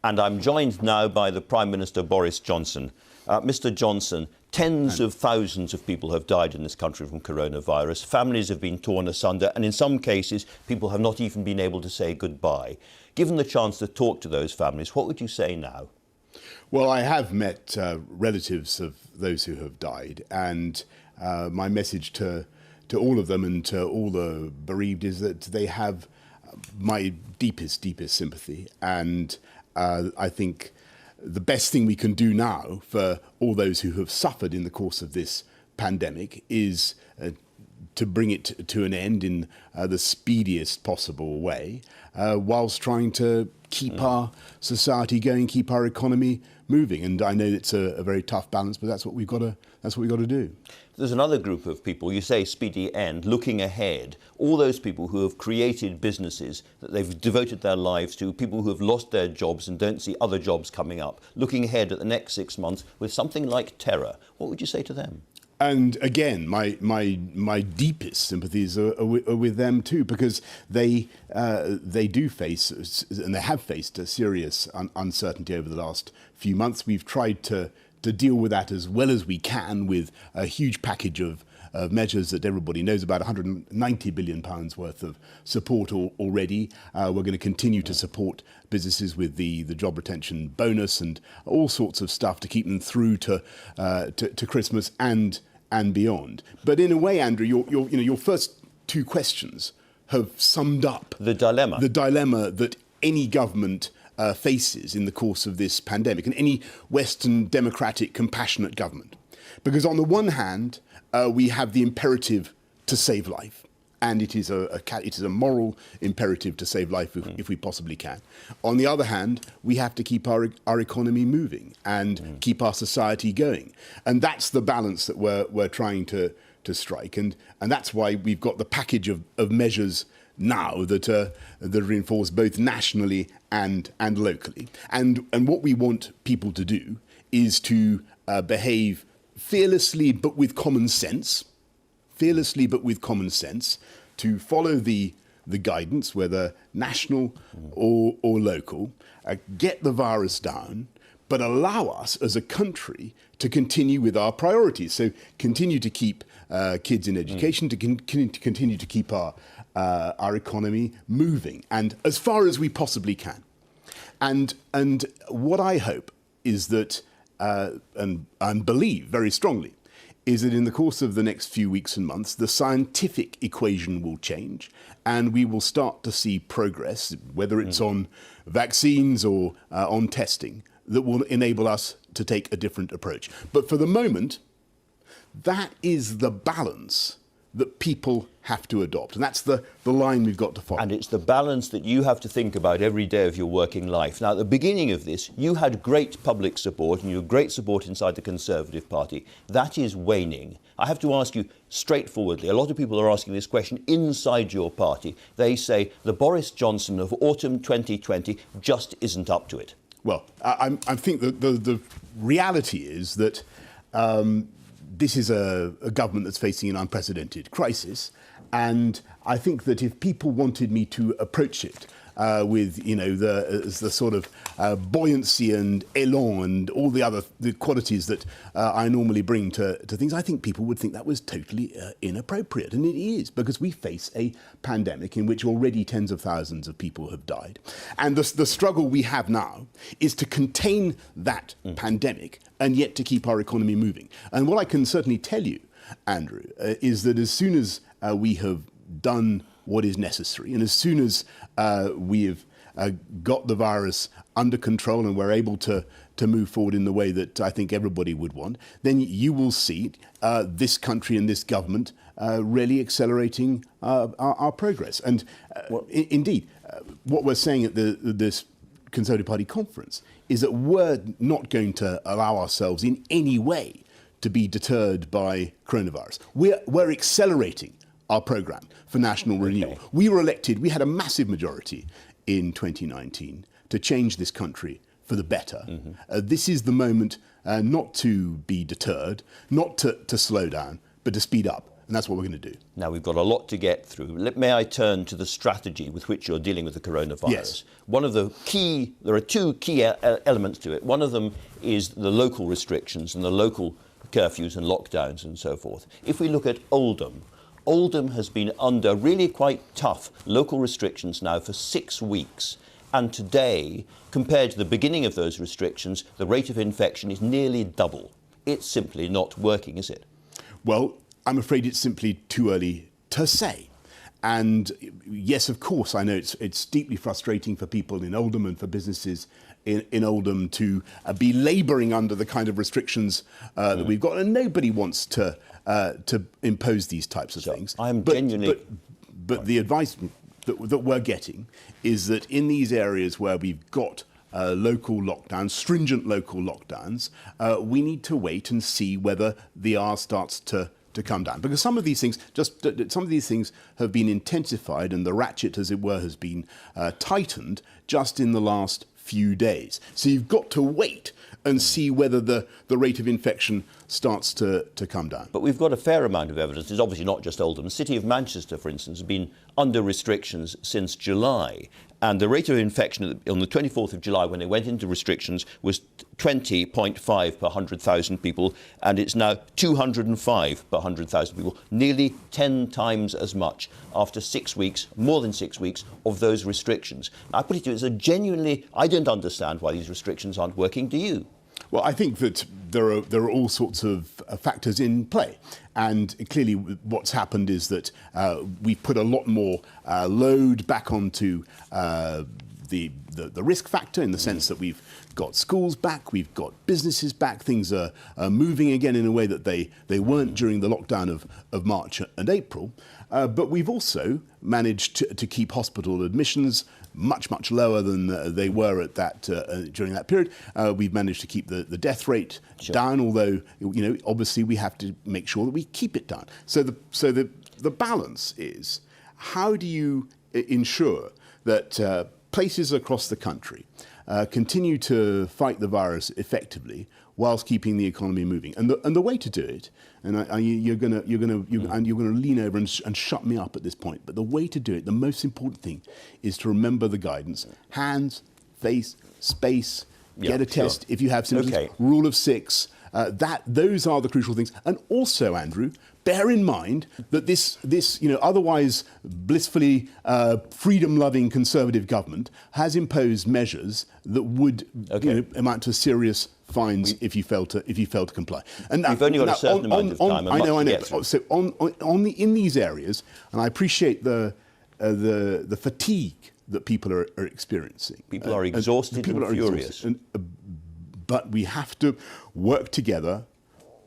And I'm joined now by the Prime Minister, Boris Johnson. Mr. Johnson, tens of thousands of people have died in this country from coronavirus. Families have been torn asunder, and in some cases, people have not even been able to say goodbye. Given the chance to talk to those families, what would you say now? Well, I have met relatives of those who have died, and my message to all of them and to all the bereaved is that they have my deepest sympathy. And I think the best thing we can do now for all those who have suffered in the course of this pandemic is to bring it to an end in the speediest possible way, whilst trying to keep our society going, keep our economy moving. And I know it's a very tough balance, but that's what we've got to do. There's another group of people, you say speedy end, looking ahead. All those people who have created businesses that they've devoted their lives to, people who have lost their jobs and don't see other jobs coming up, looking ahead at the next 6 months with something like terror. What would you say to them? And again, my deepest sympathies are with them too, because they do face, and they have faced, a serious uncertainty over the last few months. We've tried to deal with that as well as we can with a huge package of measures that everybody knows about, £190 billion worth of support already. We're going to continue to support businesses with the job retention bonus and all sorts of stuff to keep them through to Christmas and beyond. But in a way, Andrew, your first two questions have summed up the dilemma that any government faces in the course of this pandemic, and any Western democratic compassionate government. Because on the one hand, we have the imperative to save life, and it is a moral imperative to save life if we possibly can. On the other hand, we have to keep our economy moving and keep our society going, and that's the balance that we're trying to strike, and that's why we've got the package of measures now that reinforce both nationally and locally. And what we want people to do is to behave fearlessly but with common sense, to follow the guidance, whether national or local, get the virus down, but allow us as a country to continue with our priorities. So continue to keep kids in education, to continue to keep our economy moving, and as far as we possibly can. And what I hope is that, and believe very strongly, is that in the course of the next few weeks and months, the scientific equation will change, and we will start to see progress, whether it's on vaccines or on testing, that will enable us to take a different approach. But for the moment, that is the balance that people have to adopt. And that's the line we've got to follow. And it's the balance that you have to think about every day of your working life. Now, at the beginning of this, you had great public support and you had great support inside the Conservative Party. That is waning. I have to ask you straightforwardly, a lot of people are asking this question inside your party. They say the Boris Johnson of autumn 2020 just isn't up to it. Well, I think that the reality is that this is a government that's facing an unprecedented crisis, and I think that if people wanted me to approach it with, the sort of buoyancy and élan and all the qualities that I normally bring to things, I think people would think that was totally inappropriate. And it is, because we face a pandemic in which already tens of thousands of people have died. And the struggle we have now is to contain that pandemic and yet to keep our economy moving. And what I can certainly tell you, Andrew, is that as soon as we have done what is necessary, and as soon as we have got the virus under control and we're able to move forward in the way that I think everybody would want, then you will see this country and this government really accelerating our progress. And indeed, what we're saying at this Conservative Party conference is that we're not going to allow ourselves in any way to be deterred by coronavirus. We're accelerating our programme for national renewal. We were elected, we had a massive majority in 2019 to change this country for the better. This is the moment not to be deterred, not to slow down, but to speed up. And that's what we're going to do. Now, we've got a lot to get through. May I turn to the strategy with which you're dealing with the coronavirus? Yes. There are two key elements to it. One of them is the local restrictions and the local curfews and lockdowns and so forth. If we look at Oldham has been under really quite tough local restrictions now for 6 weeks. And today, compared to the beginning of those restrictions, the rate of infection is nearly double. It's simply not working, is it? Well, I'm afraid it's simply too early to say. And yes, of course, I know it's deeply frustrating for people in Oldham and for businesses in Oldham to be labouring under the kind of restrictions that we've got. And nobody wants to impose these types of things. But the advice that we're getting is that in these areas where we've got local lockdowns, stringent local lockdowns, we need to wait and see whether the R starts to come down, because some of these things have been intensified and the ratchet, as it were, has been tightened just in the last few days. So you've got to wait and see whether the rate of infection starts to come down. But we've got a fair amount of evidence. It's obviously not just Oldham. The City of Manchester, for instance, has been under restrictions since July. And the rate of infection on the 24th of July, when they went into restrictions, was 20.5 per 100,000 people, and it's now 205 per 100,000 people, nearly 10 times as much after 6 weeks, more than 6 weeks, of those restrictions. Now, I put it to you, I don't understand why these restrictions aren't working. Do you? Well, I think that there are all sorts of factors in play. And clearly what's happened is that we've put a lot more load back onto the risk factor, in the sense that we've got schools back, we've got businesses back, things are moving again in a way that they weren't during the lockdown of March and April. But we've also managed to keep hospital admissions much lower than they were at that during that period. We've managed to keep the death rate down, although obviously we have to make sure that we keep it down. So the balance is, how do you ensure that places across the country continue to fight the virus effectively whilst keeping the economy moving? And the way to do it, and you're going to lean over and shut me up at this point, but the way to do it, the most important thing, is to remember the guidance: hands, face, space, get a test if you have symptoms. Rule of 6. Those are the crucial things. And also, Andrew, bear in mind that this otherwise blissfully freedom-loving Conservative government has imposed measures that would amount to serious fines if you fail to comply. And we've only got a certain amount of time. I know. So in these areas, and I appreciate the fatigue that people are experiencing. People are exhausted and furious. But we have to work together,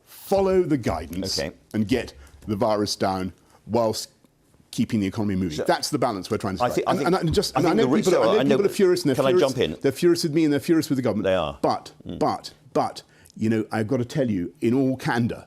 follow the guidance, and get the virus down whilst keeping the economy moving. So that's the balance we're trying to strike. I know people are furious, and I jump in? They're furious with me and they're furious with the government. They are. But I've got to tell you, in all candour,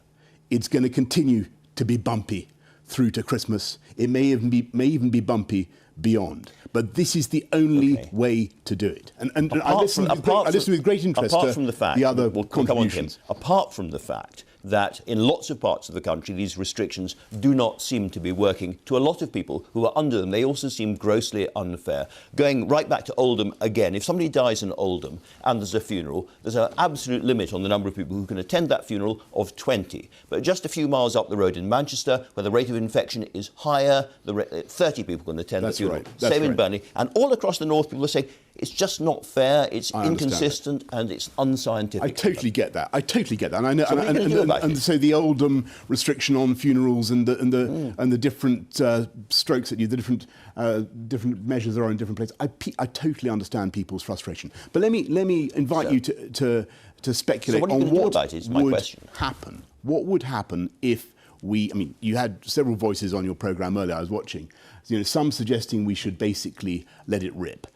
it's going to continue to be bumpy through to Christmas. It may even be bumpy beyond. But this is the only way to do it. And I listen with great interest to the other contributions. Apart from the fact that in lots of parts of the country, these restrictions do not seem to be working to a lot of people who are under them. They also seem grossly unfair. Going right back to Oldham again, if somebody dies in Oldham and there's a funeral, there's an absolute limit on the number of people who can attend that funeral of 20. But just a few miles up the road in Manchester, where the rate of infection is higher, 30 people can attend the funeral. Same in Burnley. And all across the north, people are saying, it's just not fair, it's inconsistent, and it's unscientific. I totally get that. And I know. And so the Oldham restriction on funerals and the different strokes that different measures are in different places. I totally understand people's frustration. But let me invite you to speculate on what would happen. What would happen if you had several voices on your programme earlier, I was watching, some suggesting we should basically let it rip.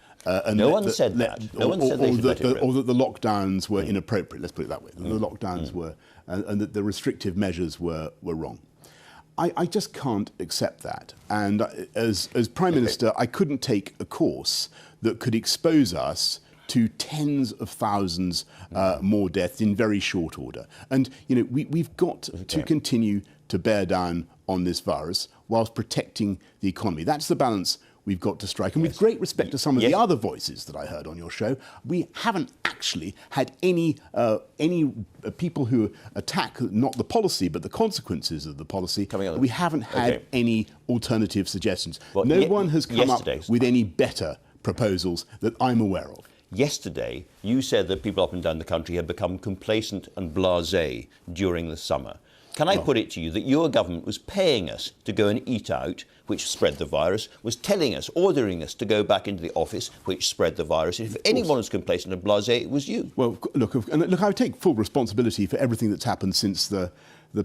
No one said that. No one said they should let it rip. Or that the lockdowns were inappropriate, let's put it that way. The lockdowns were, and that the restrictive measures were wrong. I just can't accept that. And as Prime Minister, I couldn't take a course that could expose us to tens of thousands more deaths in very short order. And, we've got to continue to bear down on this virus whilst protecting the economy. That's the balance we've got to strike. And with great respect to some of the other voices that I heard on your show, we haven't actually had any people who attack not the policy but the consequences of the policy. We haven't had any alternative suggestions. Well, no one has come up with any better proposals that I'm aware of. Yesterday, you said that people up and down the country had become complacent and blasé during the summer. Can I put it to you that your government was paying us to go and eat out, which spread the virus, was telling us, ordering us to go back into the office, which spread the virus? If anyone was complacent and blasé, it was you. Well, look, I would take full responsibility for everything that's happened since the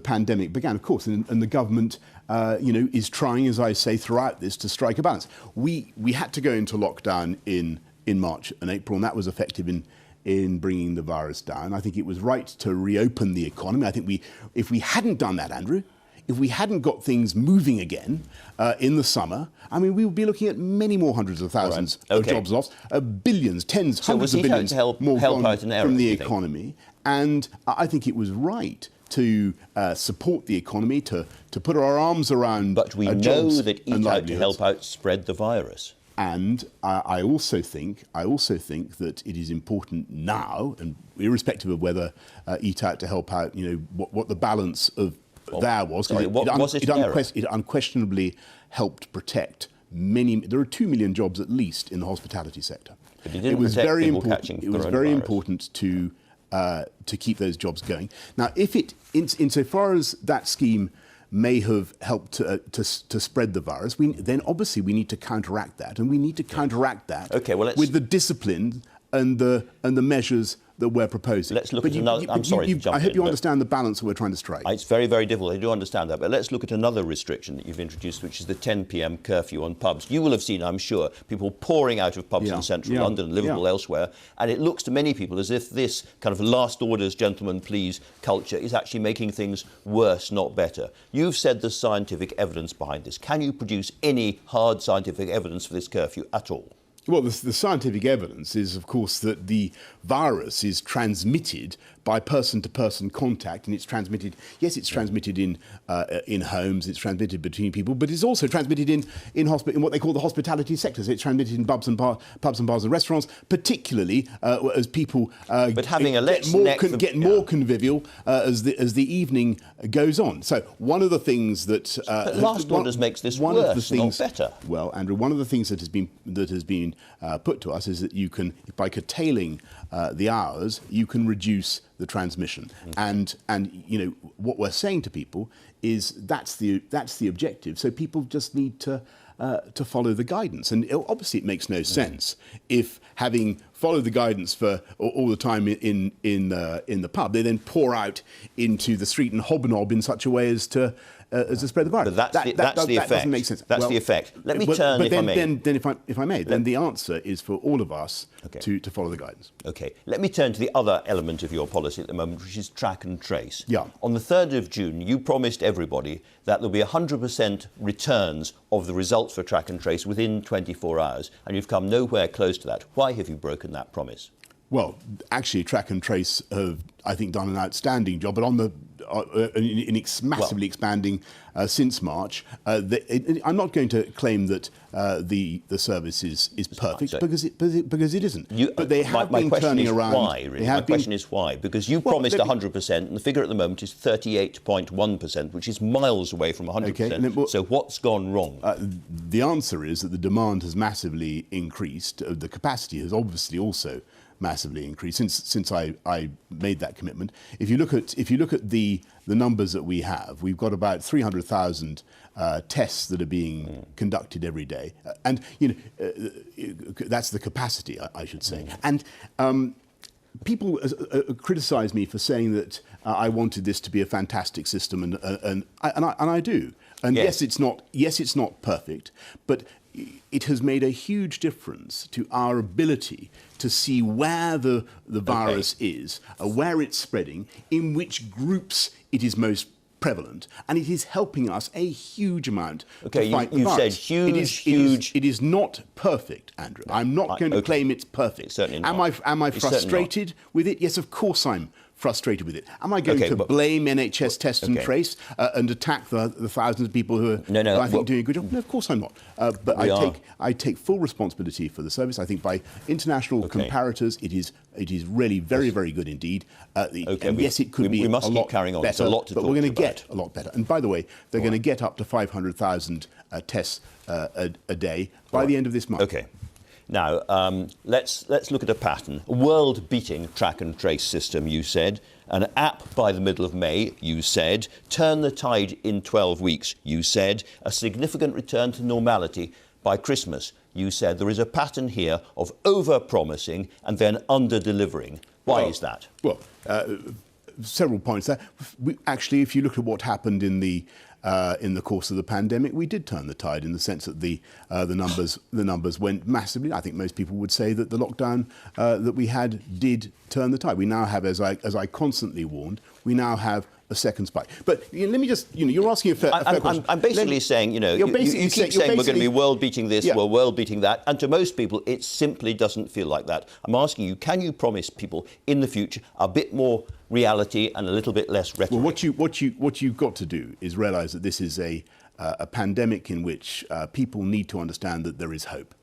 pandemic began, of course, and the government, is trying, as I say, throughout this to strike a balance. We had to go into lockdown in March and April, and that was effective in bringing the virus down. I think it was right to reopen the economy. I think if we hadn't done that, Andrew, if we hadn't got things moving again in the summer, we would be looking at many more hundreds of thousands of jobs lost, billions, hundreds of billions more gone from the economy. And I think it was right to support the economy, to put our arms around But we know that Eat Out to Help Out spread the virus. And I also think that it is important now, and irrespective of whether Eat Out to Help Out, what the balance of there was, it unquestionably helped protect many. There are 2 million jobs at least in the hospitality sector. But it was very important. It was very important to keep those jobs going. Now, if insofar as that scheme may have helped to spread the virus, then obviously we need to counteract that, and we need to counteract that with the discipline and the measures that we're proposing. Let's look at another. I'm sorry to jump in. I hope you understand the balance that we're trying to strike. It's very, very difficult. I do understand that. But let's look at another restriction that you've introduced, which is the 10 p.m. curfew on pubs. You will have seen, I'm sure, people pouring out of pubs in central London, Liverpool, elsewhere. And it looks to many people as if this kind of last orders, gentlemen, please culture is actually making things worse, not better. You've said there's scientific evidence behind this. Can you produce any hard scientific evidence for this curfew at all? Well, the scientific evidence is, of course, that the virus is transmitted by person-to-person contact, and it's transmitted in homes, it's transmitted between people, but it's also transmitted in what they call the hospitality sector. So it's transmitted in pubs and bars and restaurants, particularly as people get more convivial as the evening goes on. So one of the things that but last orders makes this worse, not better. Well, Andrew, one of the things that has been put to us is that you can, by curtailing the hours, you can reduce the transmission. And what we're saying to people is that's the objective. So people just need to follow the guidance. And obviously it makes no sense if, having followed the guidance for all the time in the pub, they then pour out into the street and hobnob in such a way as to spread the virus. But that's the effect. That doesn't make sense. That's the effect. Let me turn, if I may. Then the answer is for all of us to follow the guidance. OK. Let me turn to the other element of your policy at the moment, which is track and trace. Yeah. On the 3rd of June, you promised everybody that there'll be 100% returns of the results for track and trace within 24 hours, and you've come nowhere close to that. Why have you broken that promise? Well, actually, track and trace have, I think, done an outstanding job, but on the massively expanding since March. I'm not going to claim that the service is perfect because it isn't. But they have been turning around. My question is why? Because you promised 100%, and the figure at the moment is 38.1%, which is miles away from 100%. So what's gone wrong? The answer is that the demand has massively increased. The capacity has obviously also massively increased since I made that commitment. If you look at the numbers that we have, we've got about 300,000 tests that are being conducted every day, and that's the capacity, I should say. And people criticise me for saying that I wanted this to be a fantastic system, and I do. And yes, it's not perfect, but it has made a huge difference to our ability to see where the virus is, where it's spreading, in which groups it is most prevalent, and it is helping us a huge amount Okay, to fight the you virus. said huge. It is not perfect, Andrew. I'm not going to claim it's perfect. Certainly not. Am I It's certainly frustrated with it? Yes, of course I'm frustrated with it. Am I going to blame NHS Test and Trace and attack the thousands of people who are who I think doing a good job? No, of course I'm not. But I take full responsibility for the service. I think by international comparators, it is really very, very good indeed. And yes, it could be we must a keep lot carrying on. better, It's a lot to but talk we're going to about. get a lot better. And by the way, they're going to get up to 500,000 tests a day by the end of this month. Okay. Now, let's look at a pattern. A world-beating track and trace system, you said. An app by the middle of May, you said. Turn the tide in 12 weeks, you said. A significant return to normality by Christmas, you said. There is a pattern here of over-promising and then under-delivering. Why is that? Well, several points there. Actually, if you look at what happened in the course of the pandemic, we did turn the tide in the sense that the numbers went massively. I think most people would say that the lockdown that we had did turn the tide. We now have, as I constantly warned, we now have a second spike. But let me just, you're asking a fair question. I'm basically saying, you keep saying we're going to be world-beating this, we're world-beating that, and to most people it simply doesn't feel like that. I'm asking you, can you promise people in the future a bit more reality and a little bit less rhetoric? Well, what you've got to do is realise that this is a pandemic in which people need to understand that there is hope.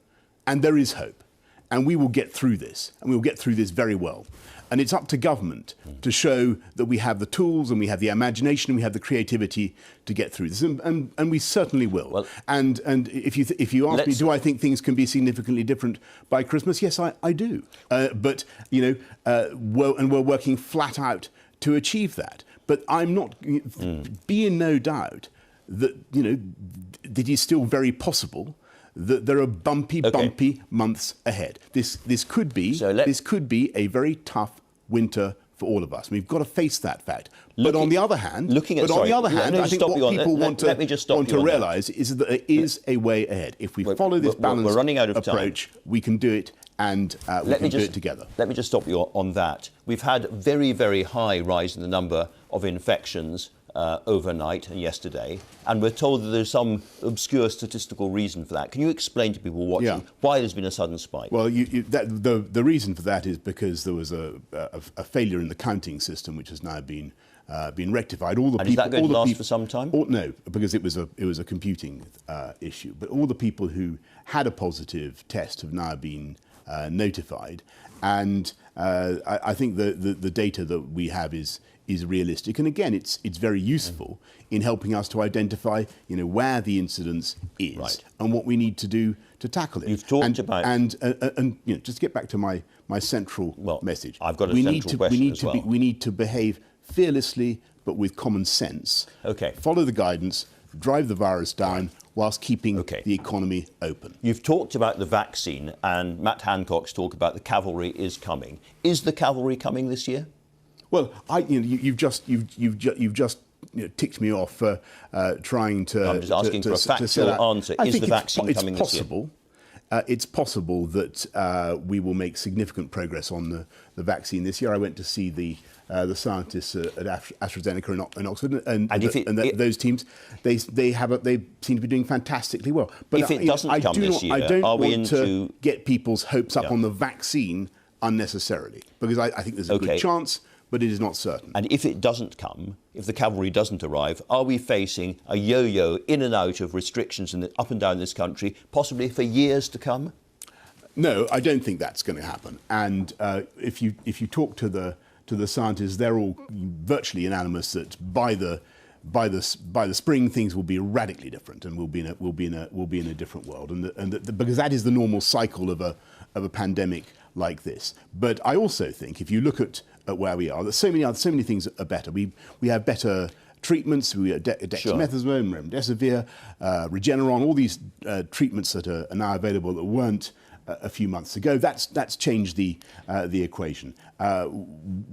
And there is hope. And we will get through this. And we will get through this very well. And it's up to government to show that we have the tools and we have the imagination and we have the creativity to get through this. And we certainly will. Well, and if you ask me, do I think things can be significantly different by Christmas? Yes, I do. But, we're working flat out to achieve that. But I'm not, be in no doubt that, that it is still very possible that there are bumpy months ahead. This could be a very tough winter for all of us. We've got to face that fact. But on the other hand, I think what people want to realise is that there is a way ahead. If we follow this balanced approach, we can do it, and we can do it together. Let me just stop you on that. We've had a very, very high rise in the number of infections overnight and yesterday, and we're told that there's some obscure statistical reason for that. Can you explain to people watching why there's been a sudden spike? Well, the reason for that is because there was a failure in the counting system, which has now been rectified. Is that going to last for some time? No, because it was a computing issue. But all the people who had a positive test have now been notified, and I think the data that we have is realistic, and again, it's very useful in helping us to identify, where the incidence is and what we need to do to tackle it. You've talked about just to get back to my central message. I've got a central question as well. We need to behave fearlessly, but with common sense. Okay. Follow the guidance, drive the virus down, whilst keeping the economy open. You've talked about the vaccine, and Matt Hancock's talk about the cavalry is coming. Is the cavalry coming this year? Well, you've just ticked me off for trying to. I'm just asking for a factual answer. Is the vaccine coming this year? It's possible that we will make significant progress on the vaccine this year. I went to see the scientists at AstraZeneca in Oxford, and those teams, they seem to be doing fantastically well. But if it doesn't come this year, I don't want to get people's hopes up on the vaccine unnecessarily, because I think there's a good chance, but it is not certain. And if it doesn't come, if the cavalry doesn't arrive, are we facing a yo-yo in and out of restrictions up and down this country, possibly for years to come? No, I don't think that's going to happen. And if you talk to the scientists, they're all virtually unanimous that by the spring things will be radically different, and we'll be in a different world, and because that is the normal cycle of a pandemic like this. But I also think if you look at where we are, there's so many things are better. We have better treatments. We have dexamethasone, remdesivir, Regeneron, all these treatments that are now available that weren't a few months ago. That's changed the equation.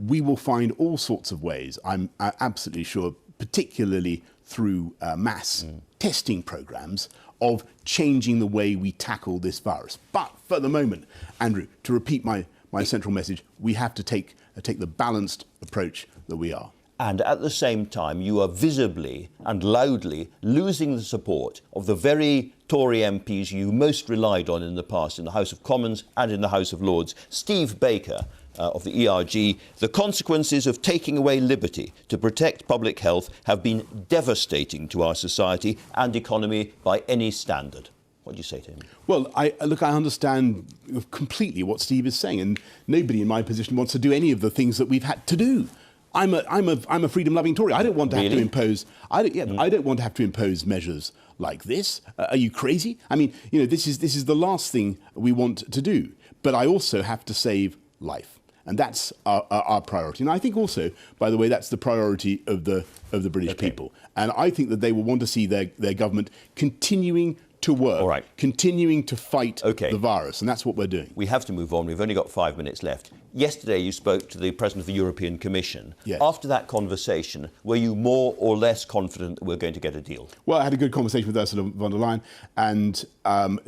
We will find all sorts of ways, I'm absolutely sure, particularly through mass testing programs, of changing the way we tackle this virus. But for the moment, Andrew, to repeat my central message, we have to take the balanced approach that we are. And at the same time, you are visibly and loudly losing the support of the very Tory MPs you most relied on in the past in the House of Commons and in the House of Lords. Steve Baker of the ERG, the consequences of taking away liberty to protect public health have been devastating to our society and economy by any standard. What do you say to him? Well, I understand completely what Steve is saying, and nobody in my position wants to do any of the things that we've had to do. I'm a freedom-loving Tory. I don't want to have to impose. I don't want to have to impose measures like this. Are you crazy? I mean, this is the last thing we want to do. But I also have to save life, and that's our priority. And I think also, by the way, that's the priority of the British people. And I think that they will want to see their government continuing to work, continuing to fight the virus, and that's what we're doing. We have to move on. We've only got 5 minutes left. Yesterday you spoke to the President of the European Commission. Yes. After that conversation, were you more or less confident that we're going to get a deal? Well, I had a good conversation with Ursula von der Leyen, and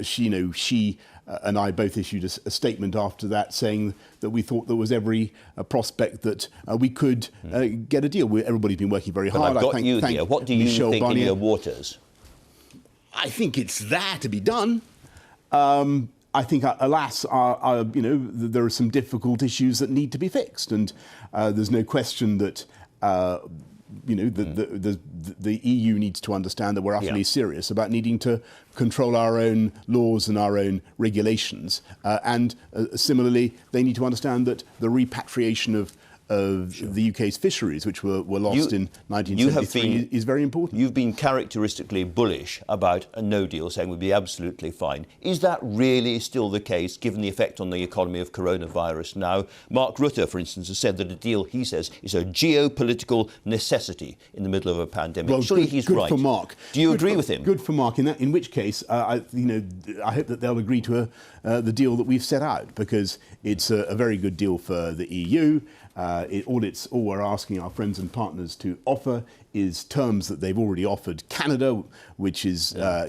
she and I both issued a statement after that saying that we thought there was every prospect that we could get a deal. Everybody's been working very hard. I've got you here. What do you think in your waters? I think it's there to be done. I think, alas, there are some difficult issues that need to be fixed, and there's no question that the EU needs to understand that we're utterly serious about needing to control our own laws and our own regulations, and similarly, they need to understand that the repatriation of the UK's fisheries, which were lost in 1973, is very important. You've been characteristically bullish about a no deal, saying we'd be absolutely fine. Is that really still the case, given the effect on the economy of coronavirus now? Mark Rutte, for instance, has said that a deal, he says, is a geopolitical necessity in the middle of a pandemic. Well, surely he's good right. For Mark. Do you agree with him? Good for Mark. In which case, I hope that they'll agree to the deal that we've set out, because it's a very good deal for the EU. All we're asking our friends and partners to offer is terms that they've already offered Canada, which is a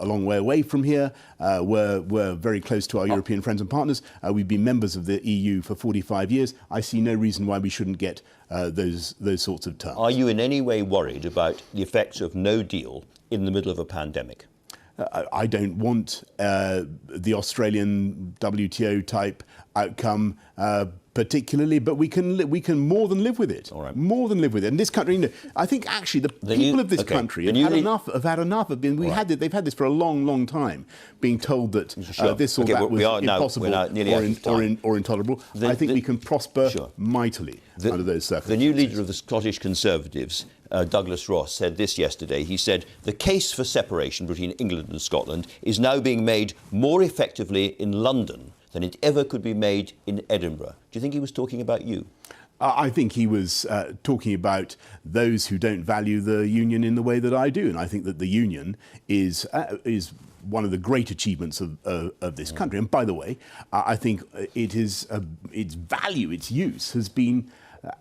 long way away from here. We're very close to our European friends and partners. We've been members of the EU for 45 years. I see no reason why we shouldn't get those sorts of terms. Are you in any way worried about the effects of no deal in the middle of a pandemic? I don't want the Australian WTO type outcome particularly, but we can more than live with it. All right. More than live with it. And this country, I think actually the people of this country have had enough. They've had this for a long, long time, being told that this or that was impossible or intolerable. I think we can prosper mightily under those circumstances. The new leader of the Scottish Conservatives, Douglas Ross, said this yesterday. He said the case for separation between England and Scotland is now being made more effectively in London than it ever could be made in Edinburgh. Do you think he was talking about you? I think he was talking about those who don't value the union in the way that I do, and I think that the union is one of the great achievements of this country. And by the way, I think its value, its use, has been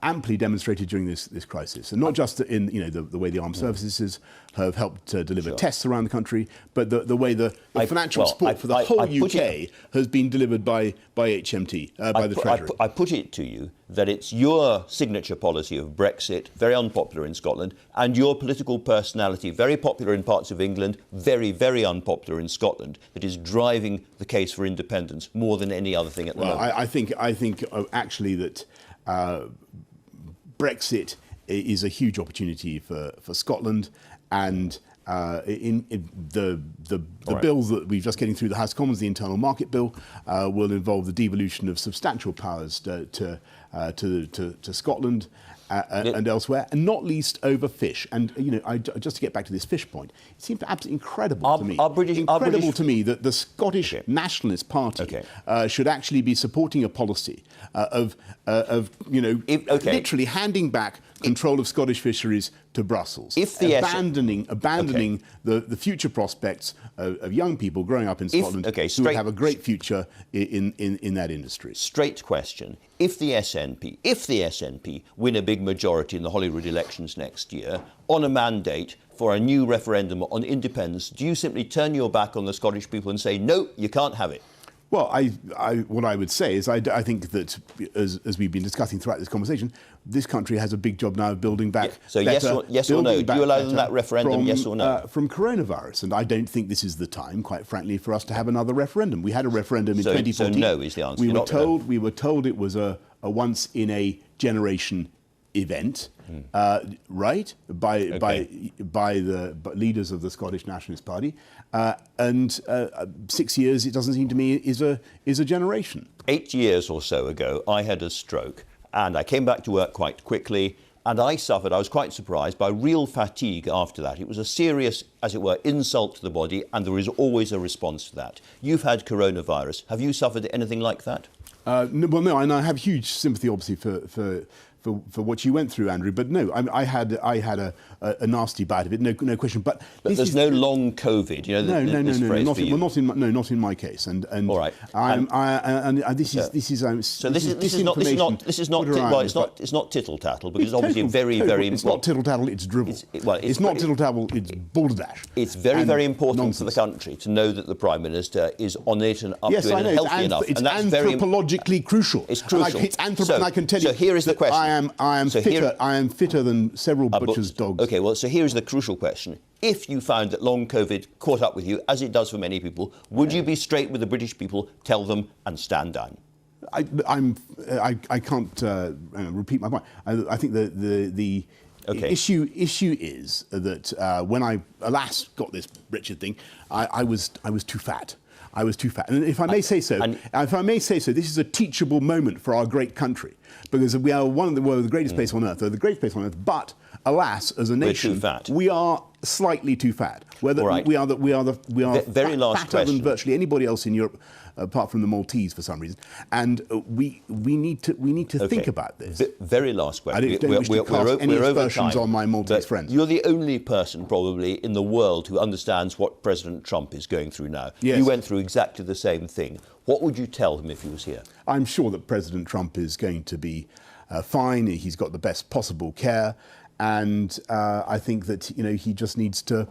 amply demonstrated during this crisis, and not just in the way the armed services have helped deliver tests around the country, but the way the financial support for the whole UK has been delivered by HMT, by the Treasury. I put it to you that it's your signature policy of Brexit, very unpopular in Scotland, and your political personality, very popular in parts of England, very, very unpopular in Scotland, that is driving the case for independence more than any other thing at the moment. I think actually that Brexit is a huge opportunity for Scotland, and in the bill that we're just getting through the House of Commons, the Internal Market Bill, will involve the devolution of substantial powers to Scotland and elsewhere, and not least over fish. And just to get back to this fish point, it seems absolutely incredible to me that the Scottish Nationalist Party should actually be supporting a policy of literally handing back control of Scottish fisheries to Brussels, abandoning the future prospects of young people growing up in Scotland who would have a great future in that industry. Straight question: if the SNP win a big majority in the Holyrood elections next year on a mandate for a new referendum on independence, do you simply turn your back on the Scottish people and say, no, you can't have it? Well, what I would say is I think that, as we've been discussing throughout this conversation, this country has a big job now of building back. So yes or no? Do you allow them that referendum, yes or no? From coronavirus, and I don't think this is the time, quite frankly, for us to have another referendum. We had a referendum in 2014. So no is the answer. We were told it was a once in a generation event, right, by the leaders of the Scottish Nationalist Party, and 6 years, it doesn't seem to me, is a generation. 8 years or so ago, I had a stroke, and I came back to work quite quickly, and I was quite surprised by real fatigue after that. It was a serious, as it were, insult to the body, and there is always a response to that. You've had coronavirus. Have you suffered anything like that? No, and I have huge sympathy, obviously, for what you went through, Andrew. But no, I had a nasty bout of it, no question. But there's no long COVID, you know. Not in my case. And all right. This is not tittle tattle, because it's obviously very important. It's not tittle tattle. It's drivel. It's not tittle tattle. It's balderdash. It's very important for the country to know that the Prime Minister is on it and up to it and healthy enough. It's anthropologically crucial. It's crucial. And I can tell you. So here is the question. I am fitter than several butchers' dogs. OK, well, so here's the crucial question. If you found that long COVID caught up with you, as it does for many people, would you be straight with the British people, tell them and stand down? I can't repeat my point. I think the issue is that when I, alas, got this Richard thing, I was too fat. I was too fat. And if I may say so, this is a teachable moment for our great country, because we are one of the greatest place on earth, but alas, as a nation, we are slightly too fat. We are fatter than virtually anybody else in Europe, apart from the Maltese for some reason, and we need to think about this. Very last question. I don't wish to cast any aspersions on my Maltese friends. You're the only person probably in the world who understands what President Trump is going through now. Yes. You went through exactly the same thing. What would you tell him if he was here? I'm sure that President Trump is going to be fine. He's got the best possible care, and I think that he just needs to.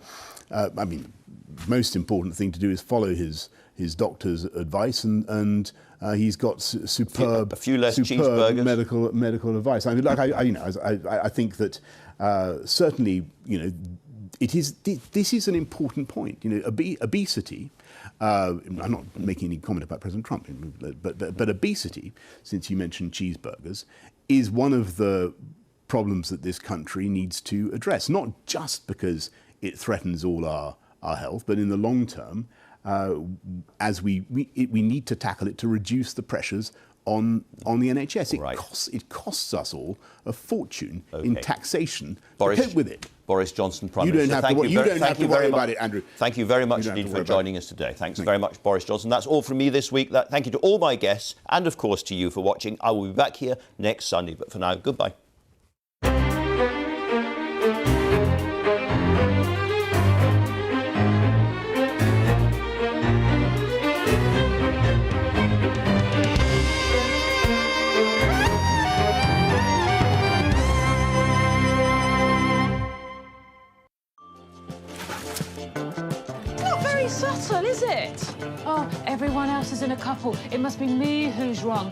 Most important thing to do is follow his doctor's advice, and he's got superb medical advice. I mean, I think that certainly, this is an important point. Obesity. I'm not making any comment about President Trump, but obesity, since you mentioned cheeseburgers, is one of the problems that this country needs to address. Not just because it threatens all our health, but in the long term, as we need to tackle it to reduce the pressures on the NHS. It costs us all a fortune in taxation to cope with it. Boris Johnson, Prime Minister. You don't have to worry about it, Andrew. Thank you very much indeed for joining us today. Thanks very much, Boris Johnson. That's all from me this week. Thank you to all my guests, and of course to you for watching. I will be back here next Sunday, but for now, goodbye. Subtle, is it? Oh, everyone else is in a couple. It must be me who's wrong.